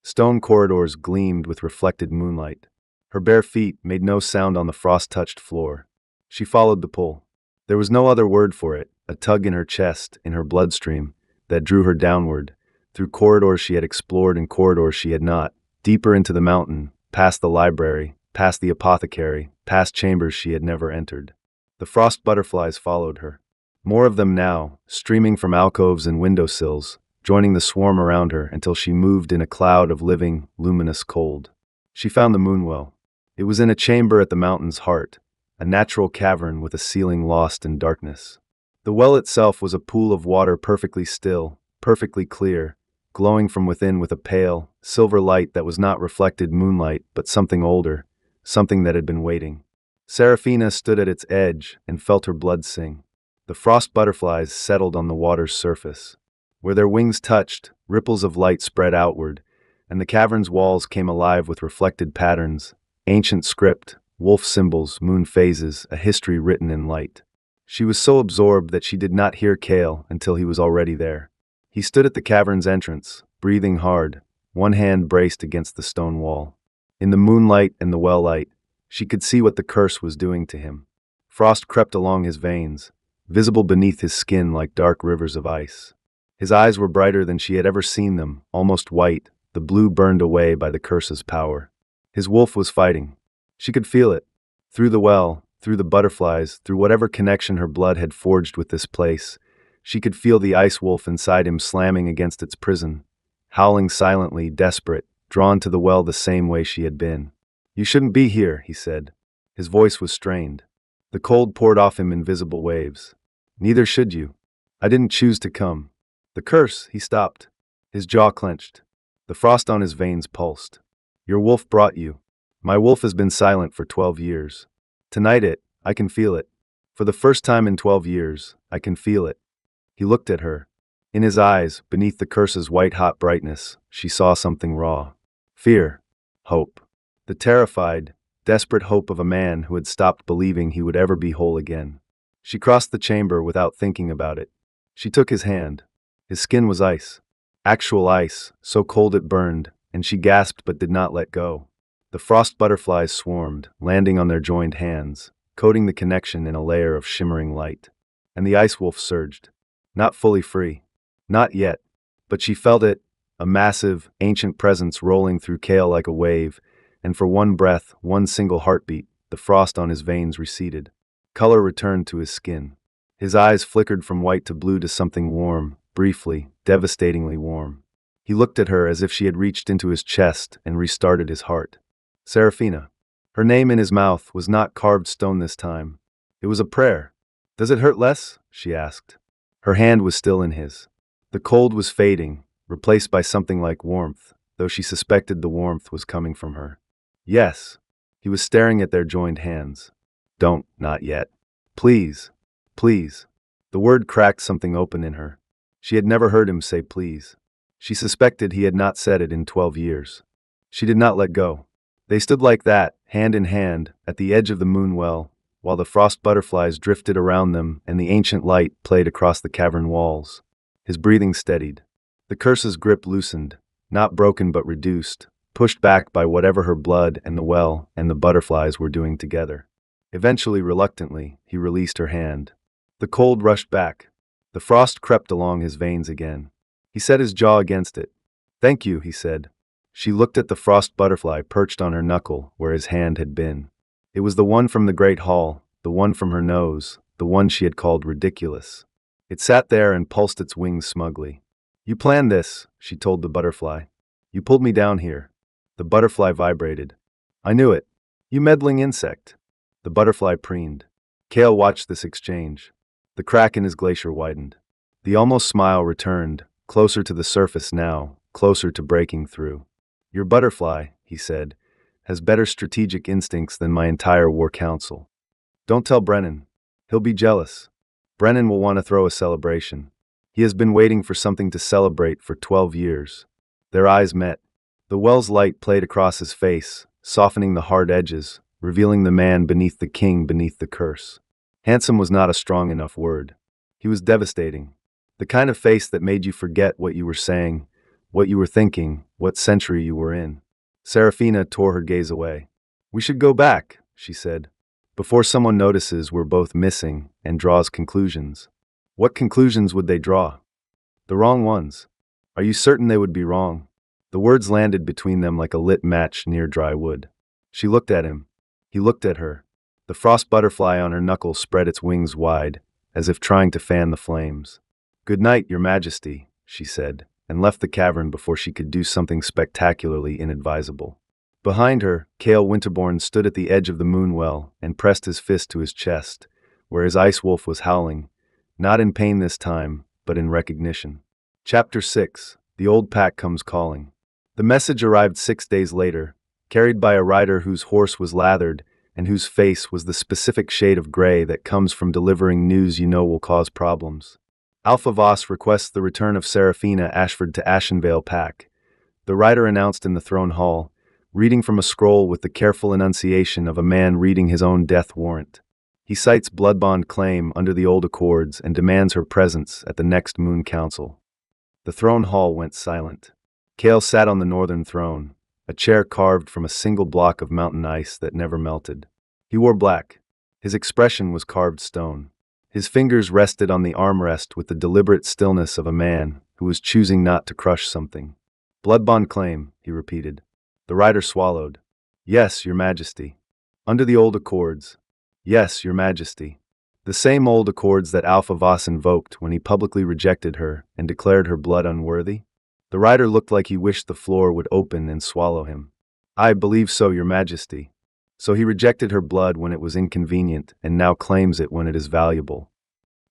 Stone corridors gleamed with reflected moonlight. Her bare feet made no sound on the frost-touched floor. She followed the pull. There was no other word for it, a tug in her chest, in her bloodstream, that drew her downward, through corridors she had explored and corridors she had not, deeper into the mountain, past the library, past the apothecary, past chambers she had never entered. The frost butterflies followed her. More of them now, streaming from alcoves and windowsills, joining the swarm around her until she moved in a cloud of living, luminous cold. She found the moonwell. It was in a chamber at the mountain's heart, a natural cavern with a ceiling lost in darkness. The well itself was a pool of water perfectly still, perfectly clear, glowing from within with a pale, silver light that was not reflected moonlight but something older, something that had been waiting. Seraphina stood at its edge and felt her blood sing. The frost butterflies settled on the water's surface. Where their wings touched, ripples of light spread outward, and the cavern's walls came alive with reflected patterns, ancient script, wolf symbols, moon phases, a history written in light. She was so absorbed that she did not hear Kale until he was already there. He stood at the cavern's entrance, breathing hard, one hand braced against the stone wall. In the moonlight and the well light, she could see what the curse was doing to him. Frost crept along his veins, visible beneath his skin like dark rivers of ice. His eyes were brighter than she had ever seen them, almost white, the blue burned away by the curse's power. His wolf was fighting. She could feel it. Through the well, through the butterflies, through whatever connection her blood had forged with this place, she could feel the ice wolf inside him slamming against its prison, howling silently, desperate, drawn to the well the same way she had been. "You shouldn't be here," he said. His voice was strained. The cold poured off him in visible waves. "Neither should you. I didn't choose to come." "The curse," he stopped. His jaw clenched. The frost on his veins pulsed. "Your wolf brought you. My wolf has been silent for 12 years. Tonight I can feel it. For the first time in 12 years, I can feel it." He looked at her. In his eyes, beneath the curse's white-hot brightness, she saw something raw. Fear. Hope. The terrified, desperate hope of a man who had stopped believing he would ever be whole again. She crossed the chamber without thinking about it. She took his hand. His skin was ice. Actual ice, so cold it burned, and she gasped but did not let go. The frost butterflies swarmed, landing on their joined hands, coating the connection in a layer of shimmering light. And the ice wolf surged. Not fully free. Not yet. But she felt it, a massive, ancient presence rolling through Kale like a wave, and for one breath, one single heartbeat, the frost on his veins receded. Color returned to his skin. His eyes flickered from white to blue to something warm, briefly, devastatingly warm. He looked at her as if she had reached into his chest and restarted his heart. Seraphina. Her name in his mouth was not carved stone this time. It was a prayer. "Does it hurt less?" she asked. Her hand was still in his. The cold was fading, replaced by something like warmth, though she suspected the warmth was coming from her. "Yes." He was staring at their joined hands. "Don't, not yet. Please. Please." The word cracked something open in her. She had never heard him say please. She suspected he had not said it in 12 years. She did not let go. They stood like that, hand in hand, at the edge of the moon well, while the frost butterflies drifted around them and the ancient light played across the cavern walls. His breathing steadied. The curse's grip loosened, not broken but reduced, pushed back by whatever her blood and the well and the butterflies were doing together. Eventually, reluctantly, he released her hand. The cold rushed back. The frost crept along his veins again. He set his jaw against it. "Thank you," he said. She looked at the frost butterfly perched on her knuckle where his hand had been. It was the one from the great hall, the one from her nose, the one she had called ridiculous. It sat there and pulsed its wings smugly. "You planned this," she told the butterfly. "You pulled me down here." The butterfly vibrated. "I knew it. You meddling insect." The butterfly preened. Kale watched this exchange. The crack in his glacier widened. The almost smile returned, closer to the surface now, closer to breaking through. "Your butterfly," he said, "has better strategic instincts than my entire war council. Don't tell Brennan. He'll be jealous. Brennan will want to throw a celebration. He has been waiting for something to celebrate for 12 years. Their eyes met. The well's light played across his face, softening the hard edges, revealing the man beneath the king beneath the curse. Handsome was not a strong enough word. He was devastating. The kind of face that made you forget what you were saying, what you were thinking, what century you were in. Serafina tore her gaze away. We should go back, she said. Before someone notices we're both missing and draws conclusions. What conclusions would they draw? The wrong ones. Are you certain they would be wrong? The words landed between them like a lit match near dry wood. She looked at him. He looked at her. The frost butterfly on her knuckle spread its wings wide, as if trying to fan the flames. Good night, Your Majesty, she said, and left the cavern before she could do something spectacularly inadvisable. Behind her, Cale Winterbourne stood at the edge of the moonwell and pressed his fist to his chest, where his ice wolf was howling, not in pain this time, but in recognition. Chapter 6. The Old Pack Comes Calling. The message arrived 6 days later, carried by a rider whose horse was lathered and whose face was the specific shade of gray that comes from delivering news you know will cause problems. Alpha Voss requests the return of Serafina Ashford to Ashenvale Pack. The rider announced in the throne hall, reading from a scroll with the careful enunciation of a man reading his own death warrant. He cites blood-bond claim under the old accords and demands her presence at the next Moon Council. The throne hall went silent. Cale sat on the northern throne, a chair carved from a single block of mountain ice that never melted. He wore black. His expression was carved stone. His fingers rested on the armrest with the deliberate stillness of a man who was choosing not to crush something. Blood-bond claim, he repeated. The rider swallowed. Yes, Your Majesty. Under the old accords. Yes, Your Majesty. The same old accords that Alpha Voss invoked when he publicly rejected her and declared her blood unworthy? The rider looked like he wished the floor would open and swallow him. I believe so, Your Majesty. So he rejected her blood when it was inconvenient and now claims it when it is valuable.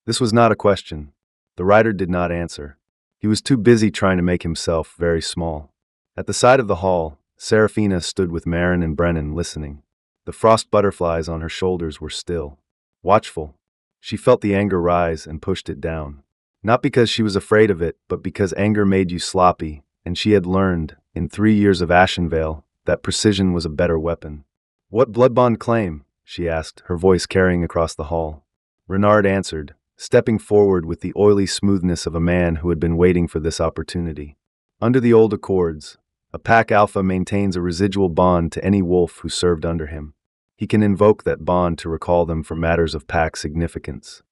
This was not a question. The rider did not answer. He was too busy trying to make himself very small. At the side of the hall, Serafina stood with Marin and Brennan listening. The frost butterflies on her shoulders were still, watchful. She felt the anger rise and pushed it down. Not because she was afraid of it, but because anger made you sloppy, and she had learned, in 3 years of Ashenvale, that precision was a better weapon. What blood-bond claim? She asked, her voice carrying across the hall. Renard answered, stepping forward with the oily smoothness of a man who had been waiting for this opportunity. Under the old accords, a pack alpha maintains a residual bond to any wolf who served under him. He can invoke that bond to recall them for matters of pack significance.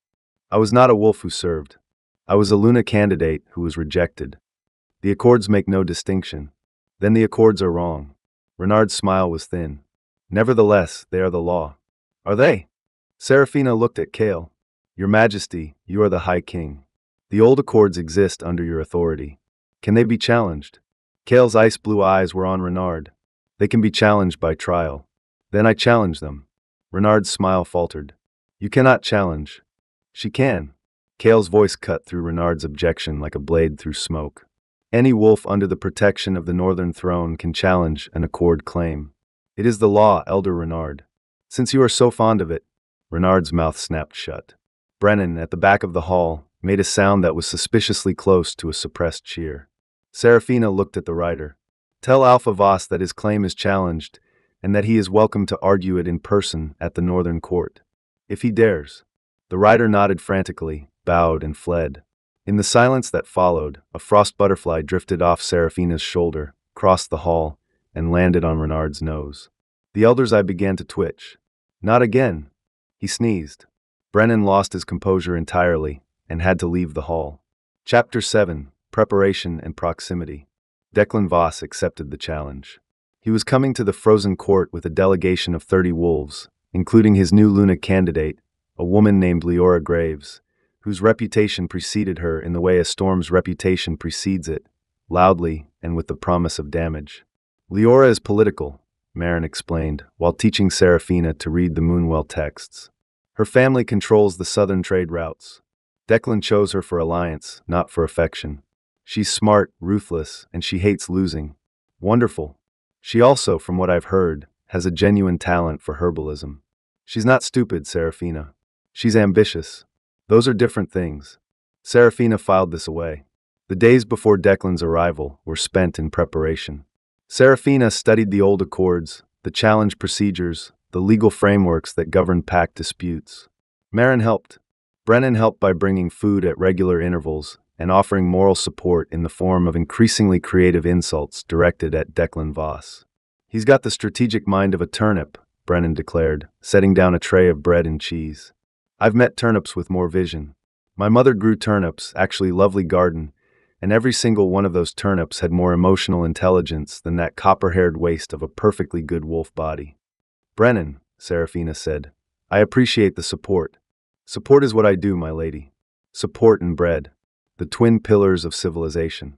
I was not a wolf who served. I was a Luna candidate who was rejected. The accords make no distinction. Then the accords are wrong. Renard's smile was thin. Nevertheless, they are the law. Are they? Serafina looked at Cale. Your Majesty, you are the High King. The old accords exist under your authority. Can they be challenged? Cale's ice-blue eyes were on Renard. They can be challenged by trial. Then I challenge them. Renard's smile faltered. You cannot challenge. She can. Cale's voice cut through Renard's objection like a blade through smoke. Any wolf under the protection of the Northern Throne can challenge an accord claim. It is the law, Elder Renard. Since you are so fond of it, Renard's mouth snapped shut. Brennan, at the back of the hall, made a sound that was suspiciously close to a suppressed cheer. Serafina looked at the rider. Tell Alpha Voss that his claim is challenged, and that he is welcome to argue it in person at the Northern Court. If he dares. The rider nodded frantically, bowed, and fled. In the silence that followed, a frost butterfly drifted off Serafina's shoulder, crossed the hall, and landed on Renard's nose. The elder's eye began to twitch. Not again. He sneezed. Brennan lost his composure entirely and had to leave the hall. Chapter 7. Preparation and Proximity. Declan Voss accepted the challenge. He was coming to the frozen court with a delegation of 30 wolves, including his new Luna candidate, a woman named Leora Graves, whose reputation preceded her in the way a storm's reputation precedes it, loudly and with the promise of damage. Leora is political, Marin explained, while teaching Serafina to read the Moonwell texts. Her family controls the southern trade routes. Declan chose her for alliance, not for affection. She's smart, ruthless, and she hates losing. Wonderful. She also, from what I've heard, has a genuine talent for herbalism. She's not stupid, Serafina. She's ambitious. Those are different things. Serafina filed this away. The days before Declan's arrival were spent in preparation. Serafina studied the old accords, the challenge procedures, the legal frameworks that govern pack disputes. Marin helped. Brennan helped by bringing food at regular intervals, and offering moral support in the form of increasingly creative insults directed at Declan Voss. "He's got the strategic mind of a turnip," Brennan declared, setting down a tray of bread and cheese. "I've met turnips with more vision. My mother grew turnips, actually lovely garden, and every single one of those turnips had more emotional intelligence than that copper-haired waste of a perfectly good wolf body." "Brennan," Serafina said, "I appreciate the support. Support is what I do, my lady. Support and bread. The twin pillars of civilization."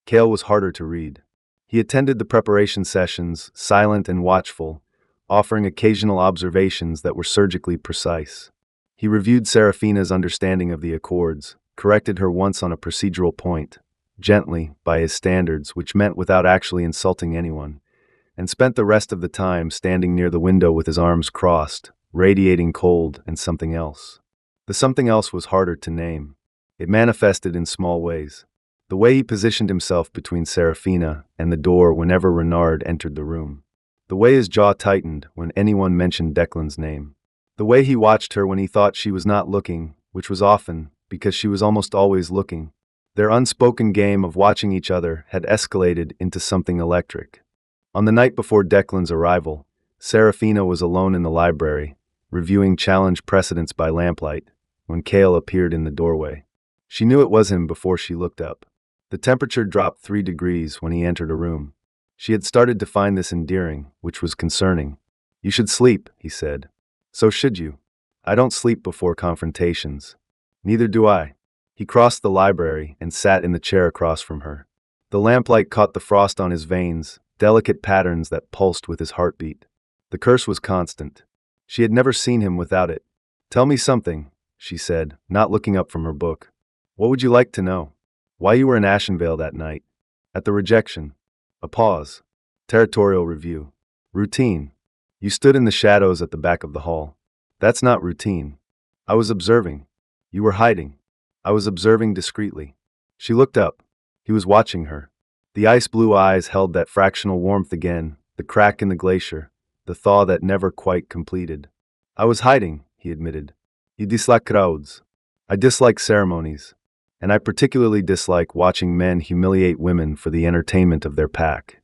Cale was harder to read. He attended the preparation sessions, silent and watchful, offering occasional observations that were surgically precise. He reviewed Serafina's understanding of the accords, corrected her once on a procedural point, gently, by his standards, which meant without actually insulting anyone, and spent the rest of the time standing near the window with his arms crossed, radiating cold and something else. The something else was harder to name. It manifested in small ways. The way he positioned himself between Serafina and the door whenever Renard entered the room. The way his jaw tightened when anyone mentioned Declan's name. The way he watched her when he thought she was not looking, which was often, because she was almost always looking. Their unspoken game of watching each other had escalated into something electric. On the night before Declan's arrival, Serafina was alone in the library, reviewing challenge precedents by lamplight, when Cale appeared in the doorway. She knew it was him before she looked up. The temperature dropped 3 degrees when he entered a room. She had started to find this endearing, which was concerning. "You should sleep," he said. "So should you. I don't sleep before confrontations." "Neither do I." He crossed the library and sat in the chair across from her. The lamplight caught the frost on his veins, delicate patterns that pulsed with his heartbeat. The curse was constant. She had never seen him without it. "Tell me something," she said, not looking up from her book. "What would you like to know? Why you were in Ashenvale that night? At the rejection." A pause. Territorial review. "Routine. You stood in the shadows at the back of the hall." "That's not routine." "I was observing." "You were hiding." "I was observing discreetly." She looked up. He was watching her. The ice-blue eyes held that fractional warmth again, the crack in the glacier, the thaw that never quite completed. "I was hiding," he admitted. "You dislike crowds." "I dislike ceremonies. And I particularly dislike watching men humiliate women for the entertainment of their pack."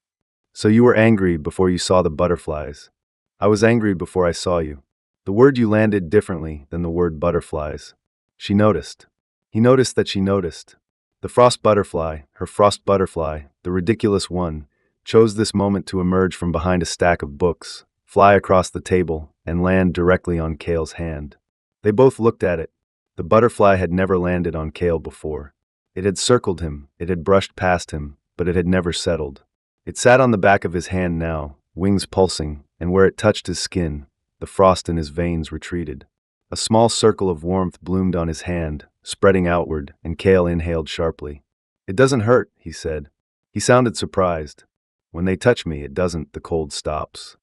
"So you were angry before you saw the butterflies." "I was angry before I saw you." The word "you" landed differently than the word "butterflies." She noticed. He noticed that she noticed. The frost butterfly, her frost butterfly, the ridiculous one, chose this moment to emerge from behind a stack of books, fly across the table, and land directly on Cale's hand. They both looked at it. The butterfly had never landed on Cale before. It had circled him, it had brushed past him, but it had never settled. It sat on the back of his hand now, wings pulsing, and where it touched his skin, the frost in his veins retreated. A small circle of warmth bloomed on his hand, spreading outward, and Cale inhaled sharply. "It doesn't hurt," he said. He sounded surprised. "When they touch me, it doesn't, the cold stops."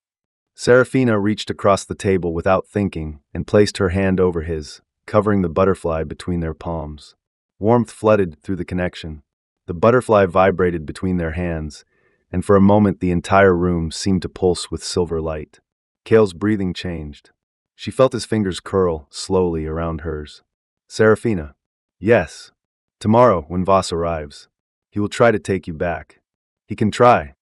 Serafina reached across the table without thinking and placed her hand over his, covering the butterfly between their palms. Warmth flooded through the connection. The butterfly vibrated between their hands, and for a moment the entire room seemed to pulse with silver light. Cale's breathing changed. She felt his fingers curl, slowly, around hers. "Serafina." "Yes. Tomorrow, when Voss arrives. He will try to take you back." "He can try.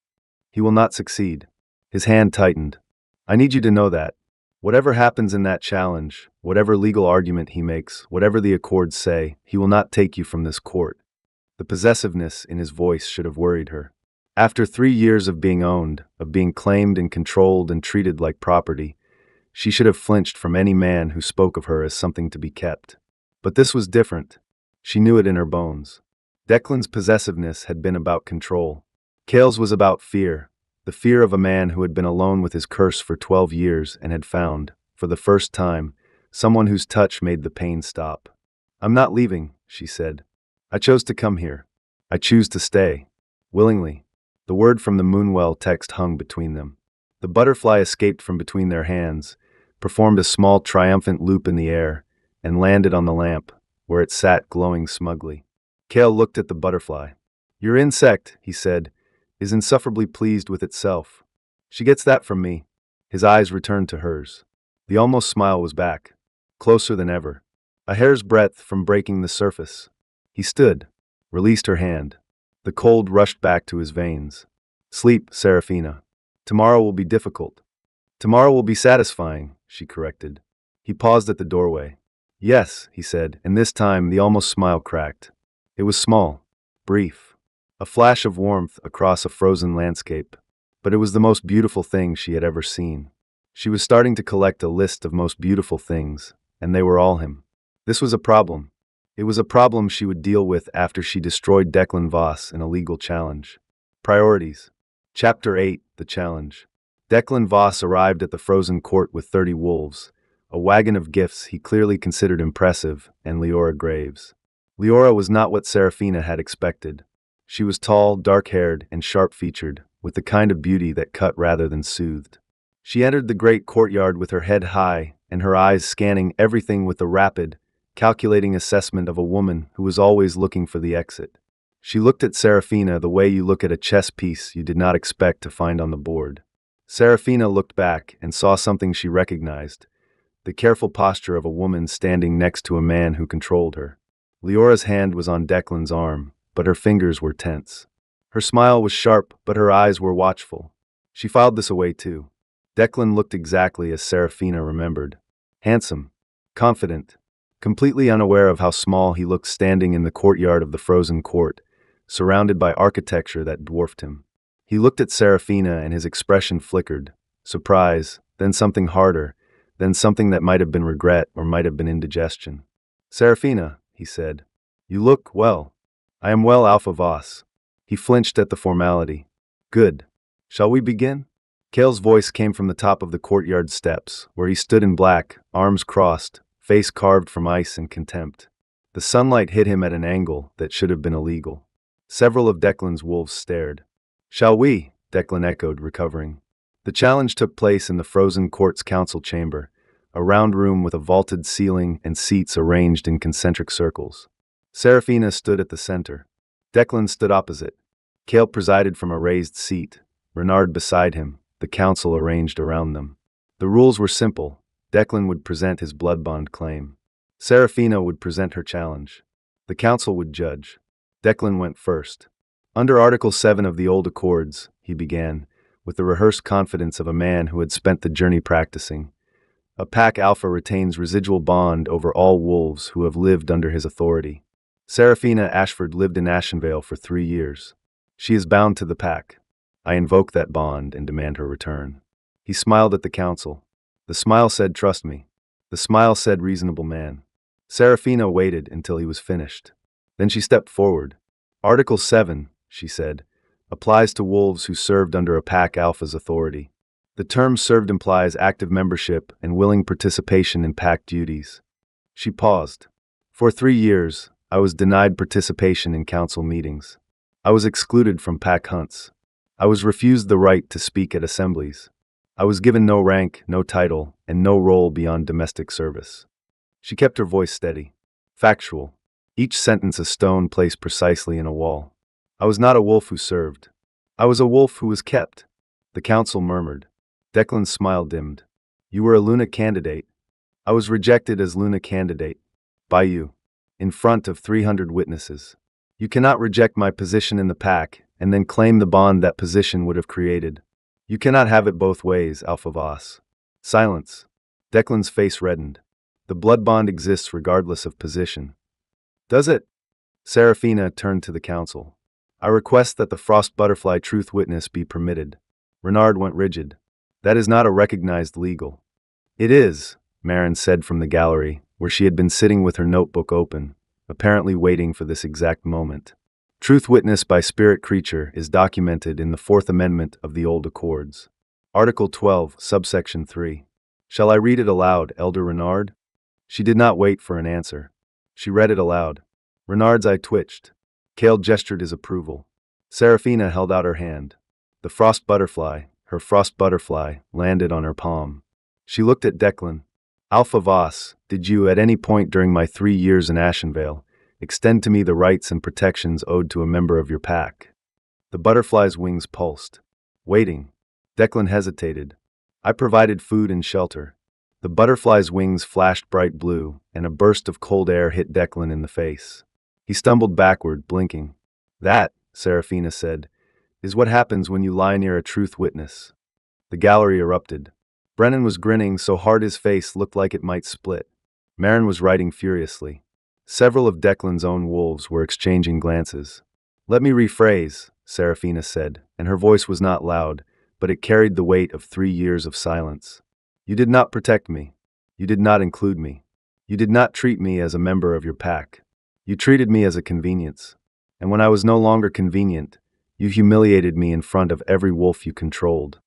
He will not succeed." His hand tightened. "I need you to know that. Whatever happens in that challenge, whatever legal argument he makes, whatever the accords say, he will not take you from this court." The possessiveness in his voice should have worried her. After 3 years of being owned, of being claimed and controlled and treated like property, she should have flinched from any man who spoke of her as something to be kept. But this was different. She knew it in her bones. Declan's possessiveness had been about control. Cale's was about fear. The fear of a man who had been alone with his curse for 12 years and had found, for the first time, someone whose touch made the pain stop. "I'm not leaving," she said. "I chose to come here. I choose to stay. Willingly." The word from the Moonwell text hung between them. The butterfly escaped from between their hands, performed a small triumphant loop in the air, and landed on the lamp, where it sat glowing smugly. Cale looked at the butterfly. "Your insect," he said, "is insufferably pleased with itself. She gets that from me." His eyes returned to hers. The almost smile was back, closer than ever. A hair's breadth from breaking the surface. He stood. released her hand. The cold rushed back to his veins. Sleep, Serafina. Tomorrow will be difficult. Tomorrow will be satisfying, she corrected. He paused at the doorway. Yes, he said, and this time the almost smile cracked. It was small, brief, a flash of warmth across a frozen landscape. But it was the most beautiful thing she had ever seen. She was starting to collect a list of most beautiful things, and they were all him. This was a problem. It was a problem she would deal with after she destroyed Declan Voss in a legal challenge. Priorities. Chapter 8, The Challenge. Declan Voss arrived at the frozen court with 30 wolves, a wagon of gifts he clearly considered impressive, and Leora Graves. Leora was not what Serafina had expected. She was tall, dark-haired, and sharp-featured, with the kind of beauty that cut rather than soothed. She entered the great courtyard with her head high and her eyes scanning everything with the rapid, calculating assessment of a woman who was always looking for the exit. She looked at Serafina the way you look at a chess piece you did not expect to find on the board. Serafina looked back and saw something she recognized, the careful posture of a woman standing next to a man who controlled her. Leora's hand was on Declan's arm, but her fingers were tense. Her smile was sharp, but her eyes were watchful. She filed this away too. Declan looked exactly as Serafina remembered. Handsome, confident, completely unaware of how small he looked standing in the courtyard of the frozen court, surrounded by architecture that dwarfed him. He looked at Serafina and his expression flickered, surprise, then something harder, then something that might have been regret or might have been indigestion. Serafina, he said, you look well. I am well, Alpha Voss. He flinched at the formality. Good. Shall we begin? Kale's voice came from the top of the courtyard steps, where he stood in black, arms crossed, face carved from ice and contempt. The sunlight hit him at an angle that should have been illegal. Several of Declan's wolves stared. Shall we? Declan echoed, recovering. The challenge took place in the frozen court's council chamber, a round room with a vaulted ceiling and seats arranged in concentric circles. Serafina stood at the center. Declan stood opposite. Kale presided from a raised seat, Renard beside him, the council arranged around them. The rules were simple. Declan would present his blood bond claim. Serafina would present her challenge. The council would judge. Declan went first. Under Article 7 of the Old Accords, he began, with the rehearsed confidence of a man who had spent the journey practicing. A pack alpha retains residual bond over all wolves who have lived under his authority. Serafina Ashford lived in Ashenvale for 3 years. She is bound to the pack. I invoke that bond and demand her return. He smiled at the council. The smile said, trust me. The smile said, reasonable man. Serafina waited until he was finished. Then she stepped forward. Article 7, she said, applies to wolves who served under a pack alpha's authority. The term served implies active membership and willing participation in pack duties. She paused. For 3 years, I was denied participation in council meetings. I was excluded from pack hunts. I was refused the right to speak at assemblies. I was given no rank, no title, and no role beyond domestic service. She kept her voice steady. Factual. Each sentence a stone placed precisely in a wall. I was not a wolf who served. I was a wolf who was kept. The council murmured. Declan's smile dimmed. You were a Luna candidate. I was rejected as Luna candidate. By you. In front of 300 witnesses. You cannot reject my position in the pack and then claim the bond that position would have created. You cannot have it both ways, Alpha Voss. Silence. Declan's face reddened. The blood bond exists regardless of position. Does it? Serafina turned to the council. I request that the Frost Butterfly Truth Witness be permitted. Renard went rigid. That is not a recognized legal. It is, Marin said from the gallery, where she had been sitting with her notebook open, apparently waiting for this exact moment. Truth witness by spirit creature is documented in the 4th Amendment of the Old Accords. Article 12, subsection 3. Shall I read it aloud, Elder Renard? She did not wait for an answer. She read it aloud. Renard's eye twitched. Kale gestured his approval. Serafina held out her hand. The frost butterfly, her frost butterfly, landed on her palm. She looked at Declan. Alpha Voss, did you, at any point during my 3 years in Ashenvale, extend to me the rights and protections owed to a member of your pack? The butterfly's wings pulsed. Waiting. Declan hesitated. I provided food and shelter. The butterfly's wings flashed bright blue, and a burst of cold air hit Declan in the face. He stumbled backward, blinking. That, Serafina said, is what happens when you lie near a truth witness. The gallery erupted. Brennan was grinning so hard his face looked like it might split. Marin was writing furiously. Several of Declan's own wolves were exchanging glances. Let me rephrase, Serafina said, and her voice was not loud, but it carried the weight of 3 years of silence. You did not protect me. You did not include me. You did not treat me as a member of your pack. You treated me as a convenience. And when I was no longer convenient, you humiliated me in front of every wolf you controlled.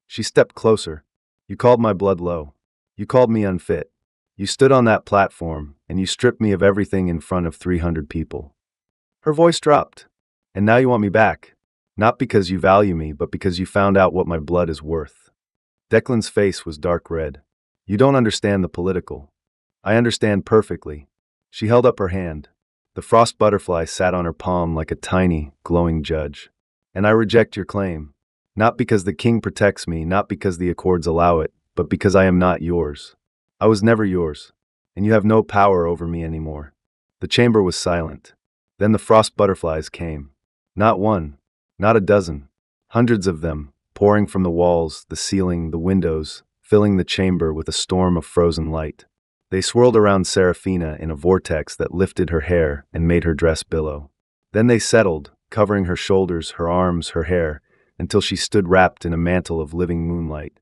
She stepped closer. You called my blood low. You called me unfit. You stood on that platform, and you stripped me of everything in front of 300 people. Her voice dropped. And now you want me back. Not because you value me, but because you found out what my blood is worth. Declan's face was dark red. You don't understand the political. I understand perfectly. She held up her hand. The frost butterfly sat on her palm like a tiny, glowing judge. And I reject your claim. Not because the king protects me, not because the accords allow it, but because I am not yours. I was never yours, and you have no power over me anymore. The chamber was silent. Then the frost butterflies came. Not one, not a dozen, hundreds of them, pouring from the walls, the ceiling, the windows, filling the chamber with a storm of frozen light. They swirled around Serafina in a vortex that lifted her hair and made her dress billow. Then they settled, covering her shoulders, her arms, her hair, until she stood wrapped in a mantle of living moonlight.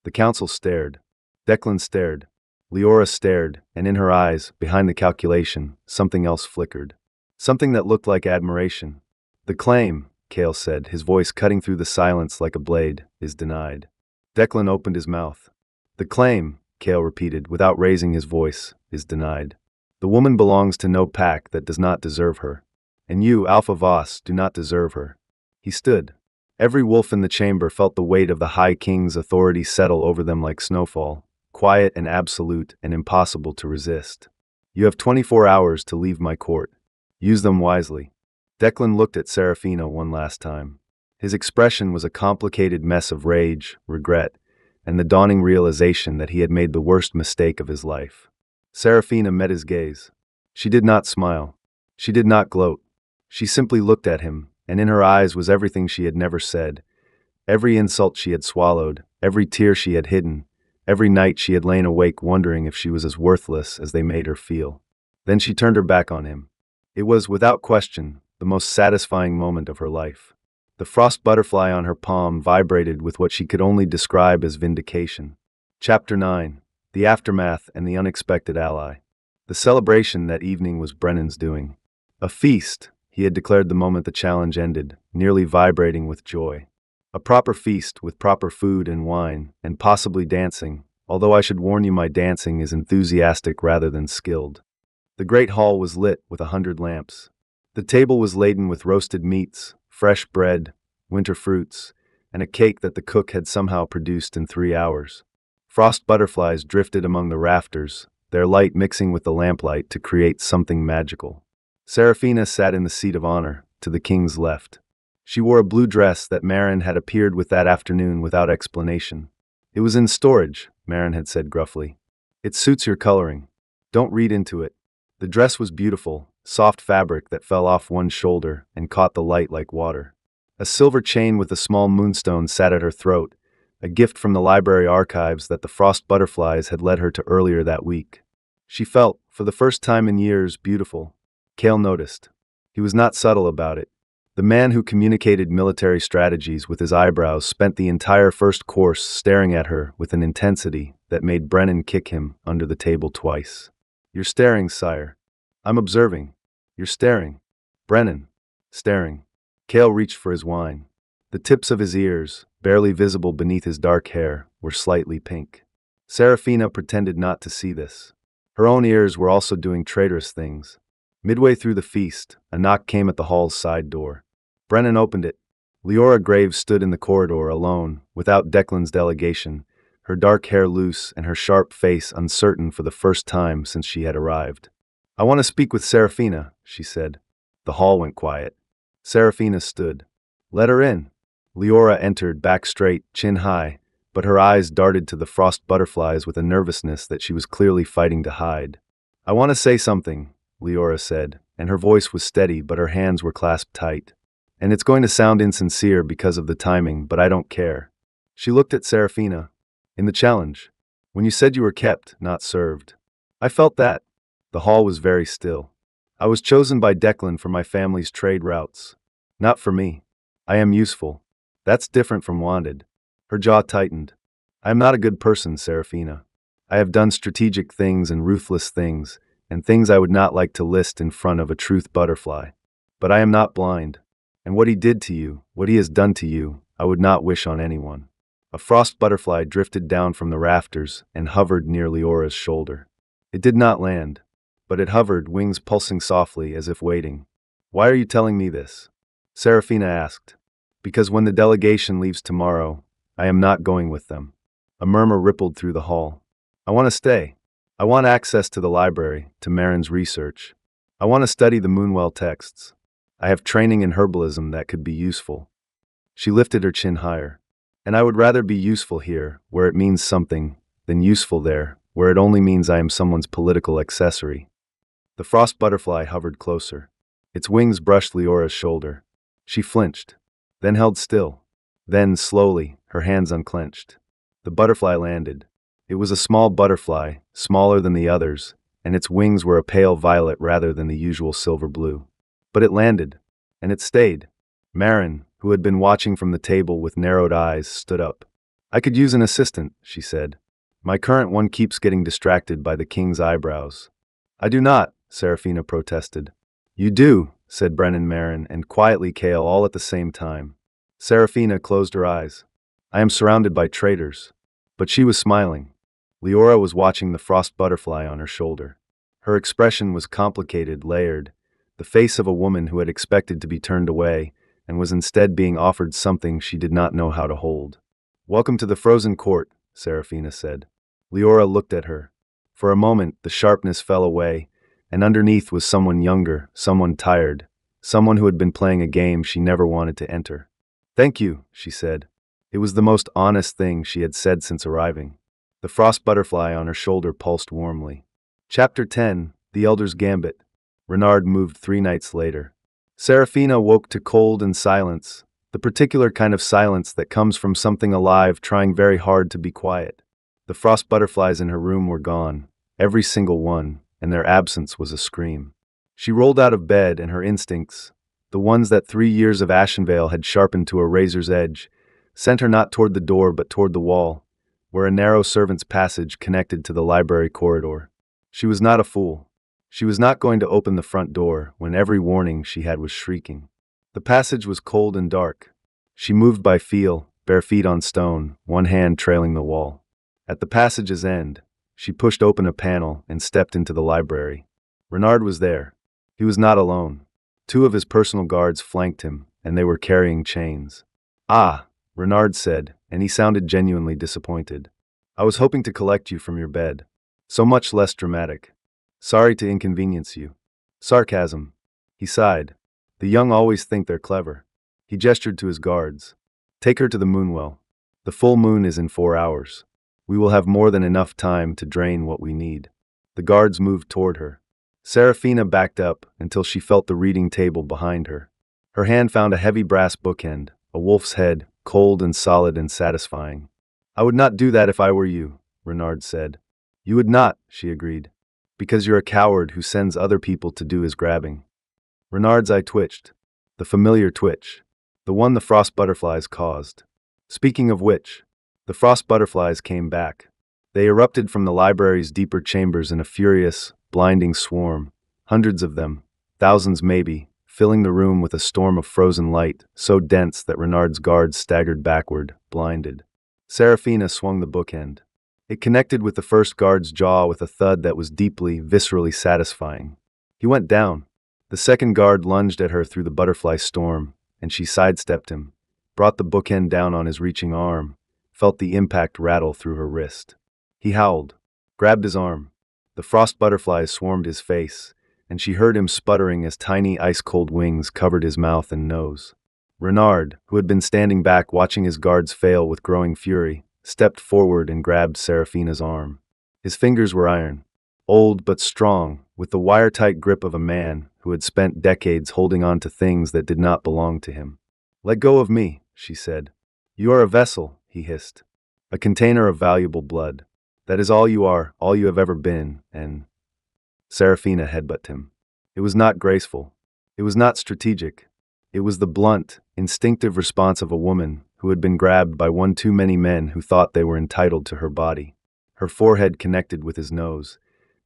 The council stared. Declan stared. Leora stared, and in her eyes, behind the calculation, something else flickered. Something that looked like admiration. The claim, Cale said, his voice cutting through the silence like a blade, is denied. Declan opened his mouth. The claim, Cale repeated, without raising his voice, is denied. The woman belongs to no pack that does not deserve her. And you, Alpha Voss, do not deserve her. He stood. Every wolf in the chamber felt the weight of the High King's authority settle over them like snowfall, quiet and absolute and impossible to resist. You have 24 hours to leave my court. Use them wisely. Declan looked at Serafina one last time. His expression was a complicated mess of rage, regret, and the dawning realization that he had made the worst mistake of his life. Serafina met his gaze. She did not smile. She did not gloat. She simply looked at him, and in her eyes was everything she had never said, every insult she had swallowed, every tear she had hidden, every night she had lain awake wondering if she was as worthless as they made her feel. Then she turned her back on him. It was, without question, the most satisfying moment of her life. The frost butterfly on her palm vibrated with what she could only describe as vindication. Chapter 9. The Aftermath and the Unexpected Ally. The celebration that evening was Brennan's doing. A feast, he had declared the moment the challenge ended, nearly vibrating with joy. A proper feast with proper food and wine, and possibly dancing, although I should warn you my dancing is enthusiastic rather than skilled. The great hall was lit with 100 lamps. The table was laden with roasted meats, fresh bread, winter fruits, and a cake that the cook had somehow produced in 3 hours. Frost butterflies drifted among the rafters, their light mixing with the lamplight to create something magical. Serafina sat in the seat of honor, to the king's left. She wore a blue dress that Marin had appeared with that afternoon without explanation. It was in storage, Marin had said gruffly. It suits your coloring. Don't read into it. The dress was beautiful, soft fabric that fell off one shoulder and caught the light like water. A silver chain with a small moonstone sat at her throat, a gift from the library archives that the frost butterflies had led her to earlier that week. She felt, for the first time in years, beautiful. Cale noticed. He was not subtle about it. The man who communicated military strategies with his eyebrows spent the entire first course staring at her with an intensity that made Brennan kick him under the table twice. You're staring, sire. I'm observing. You're staring. Brennan. Staring. Cale reached for his wine. The tips of his ears, barely visible beneath his dark hair, were slightly pink. Serafina pretended not to see this. Her own ears were also doing traitorous things. Midway through the feast, a knock came at the hall's side door. Brennan opened it. Leora Graves stood in the corridor alone, without Declan's delegation, her dark hair loose and her sharp face uncertain for the first time since she had arrived. I want to speak with Serafina, she said. The hall went quiet. Serafina stood. Let her in. Leora entered, back straight, chin high, but her eyes darted to the frost butterflies with a nervousness that she was clearly fighting to hide. I want to say something, Leora said, and her voice was steady, but her hands were clasped tight. And it's going to sound insincere because of the timing, but I don't care. She looked at Serafina. In the challenge, when you said you were kept, not served. I felt that. The hall was very still. I was chosen by Declan for my family's trade routes. Not for me. I am useful. That's different from wanted. Her jaw tightened. I am not a good person, Serafina. I have done strategic things and ruthless things, and things I would not like to list in front of a truth butterfly. But I am not blind. And what he did to you, what he has done to you, I would not wish on anyone. A frost butterfly drifted down from the rafters and hovered near Leora's shoulder. It did not land, but it hovered, wings pulsing softly as if waiting. Why are you telling me this? Serafina asked. Because when the delegation leaves tomorrow, I am not going with them. A murmur rippled through the hall. I want to stay. I want access to the library, to Marin's research. I want to study the Moonwell texts. I have training in herbalism that could be useful. She lifted her chin higher. And I would rather be useful here, where it means something, than useful there, where it only means I am someone's political accessory. The frost butterfly hovered closer. Its wings brushed Leora's shoulder. She flinched, then held still. Then, slowly, her hands unclenched. The butterfly landed. It was a small butterfly, smaller than the others, and its wings were a pale violet rather than the usual silver blue. But it landed, and it stayed. Marin, who had been watching from the table with narrowed eyes, stood up. I could use an assistant, she said. My current one keeps getting distracted by the king's eyebrows. I do not, Serafina protested. You do, said Brennan, Marin, and quietly Kale all at the same time. Serafina closed her eyes. I am surrounded by traitors. But she was smiling. Leora was watching the frost butterfly on her shoulder. Her expression was complicated, layered, the face of a woman who had expected to be turned away and was instead being offered something she did not know how to hold. Welcome to the frozen court, Serafina said. Leora looked at her. For a moment, the sharpness fell away, and underneath was someone younger, someone tired, someone who had been playing a game she never wanted to enter. Thank you, she said. It was the most honest thing she had said since arriving. The frost butterfly on her shoulder pulsed warmly. Chapter 10, The Elder's Gambit. Renard moved 3 nights later. Serafina woke to cold and silence, the particular kind of silence that comes from something alive trying very hard to be quiet. The frost butterflies in her room were gone, every single one, and their absence was a scream. She rolled out of bed, and her instincts, the ones that 3 years of Ashenvale had sharpened to a razor's edge, sent her not toward the door but toward the wall, where a narrow servant's passage connected to the library corridor. She was not a fool. She was not going to open the front door when every warning she had was shrieking. The passage was cold and dark. She moved by feel, bare feet on stone, one hand trailing the wall. At the passage's end, she pushed open a panel and stepped into the library. Renard was there. He was not alone. 2 of his personal guards flanked him, and they were carrying chains. Ah, Renard said, and he sounded genuinely disappointed. I was hoping to collect you from your bed. So much less dramatic. Sorry to inconvenience you. Sarcasm. He sighed. The young always think they're clever. He gestured to his guards. Take her to the Moonwell. The full moon is in 4 hours. We will have more than enough time to drain what we need. The guards moved toward her. Serafina backed up until she felt the reading table behind her. Her hand found a heavy brass bookend, a wolf's head, cold and solid and satisfying. I would not do that if I were you, Renard said. You would not, she agreed. Because you're a coward who sends other people to do his grabbing. Renard's eye twitched. The familiar twitch. The one the frost butterflies caused. Speaking of which, the frost butterflies came back. They erupted from the library's deeper chambers in a furious, blinding swarm. Hundreds of them, thousands maybe, filling the room with a storm of frozen light, so dense that Renard's guards staggered backward, blinded. Serafina swung the bookend. It connected with the first guard's jaw with a thud that was deeply, viscerally satisfying. He went down. The second guard lunged at her through the butterfly storm, and she sidestepped him, brought the bookend down on his reaching arm, felt the impact rattle through her wrist. He howled, grabbed his arm. The frost butterflies swarmed his face, and she heard him sputtering as tiny ice-cold wings covered his mouth and nose. Renard, who had been standing back watching his guards fail with growing fury, stepped forward and grabbed Serafina's arm. His fingers were iron. old but strong, with the wire-tight grip of a man who had spent decades holding on to things that did not belong to him. "Let go of me," she said. "You are a vessel," he hissed. "A container of valuable blood. That is all you are, all you have ever been," and Serafina headbutted him. It was not graceful. It was not strategic. It was the blunt, instinctive response of a woman who had been grabbed by one too many men who thought they were entitled to her body. Her forehead connected with his nose,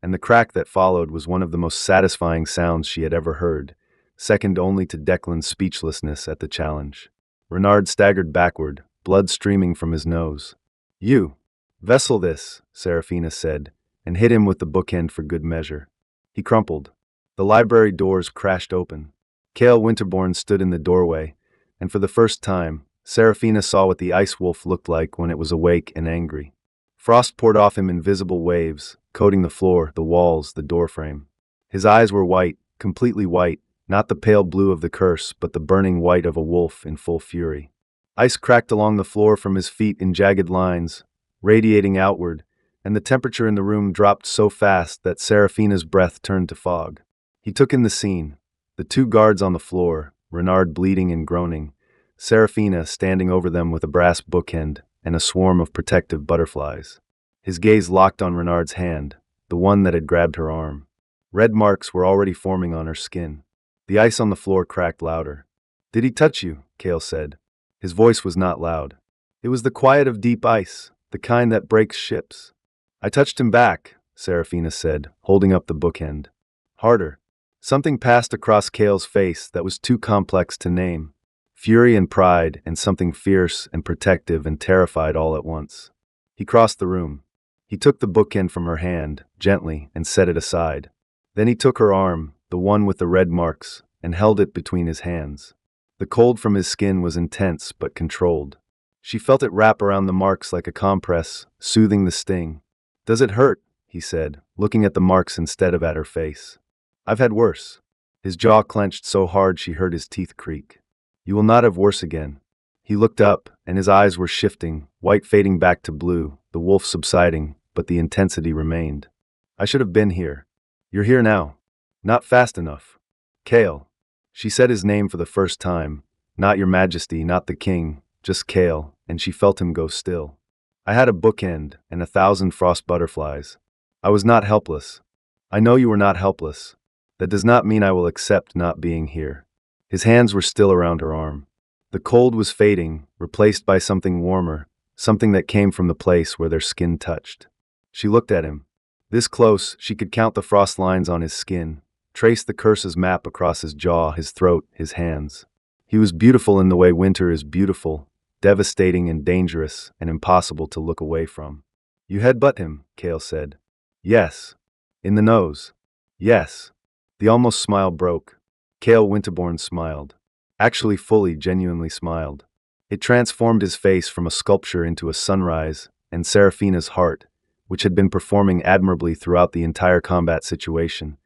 and the crack that followed was one of the most satisfying sounds she had ever heard, second only to Declan's speechlessness at the challenge. Renard staggered backward, blood streaming from his nose. "You! Vessel this," Serafina said, and hit him with the bookend for good measure. He crumpled. The library doors crashed open. Cale Winterbourne stood in the doorway, and for the first time, Serafina saw what the ice wolf looked like when it was awake and angry. Frost poured off him in visible waves, coating the floor, the walls, the doorframe. His eyes were white, completely white, not the pale blue of the curse, but the burning white of a wolf in full fury. Ice cracked along the floor from his feet in jagged lines, radiating outward, and the temperature in the room dropped so fast that Serafina's breath turned to fog. He took in the scene. The two guards on the floor, Renard bleeding and groaning, Serafina standing over them with a brass bookend and a swarm of protective butterflies. His gaze locked on Renard's hand, the one that had grabbed her arm. Red marks were already forming on her skin. The ice on the floor cracked louder. "Did he touch you?" Cale said. His voice was not loud. It was the quiet of deep ice, the kind that breaks ships. "I touched him back," Serafina said, holding up the bookend. "Harder." Something passed across Cale's face that was too complex to name. Fury and pride, and something fierce and protective and terrified all at once. He crossed the room. He took the bookend from her hand, gently, and set it aside. Then he took her arm, the one with the red marks, and held it between his hands. The cold from his skin was intense but controlled. She felt it wrap around the marks like a compress, soothing the sting. "Does it hurt?" he said, looking at the marks instead of at her face. "I've had worse." His jaw clenched so hard she heard his teeth creak. "You will not have worse again." He looked up, and his eyes were shifting, white fading back to blue, the wolf subsiding, but the intensity remained. "I should have been here. You're here now. Not fast enough. Cale." She said his name for the first time. Not Your Majesty, not the king, just Cale, and she felt him go still. "I had a bookend, and 1,000 frost butterflies. I was not helpless. I know you were not helpless. That does not mean I will accept not being here." His hands were still around her arm. The cold was fading, replaced by something warmer, something that came from the place where their skin touched. She looked at him. This close, she could count the frost lines on his skin, trace the curse's map across his jaw, his throat, his hands. He was beautiful in the way winter is beautiful, devastating and dangerous and impossible to look away from. "You headbutt him," Cale said. "Yes." "In the nose." "Yes." The almost smile broke. Cale Winterbourne smiled. Actually fully, genuinely smiled. It transformed his face from a sculpture into a sunrise, and Serafina's heart, which had been performing admirably throughout the entire combat situation,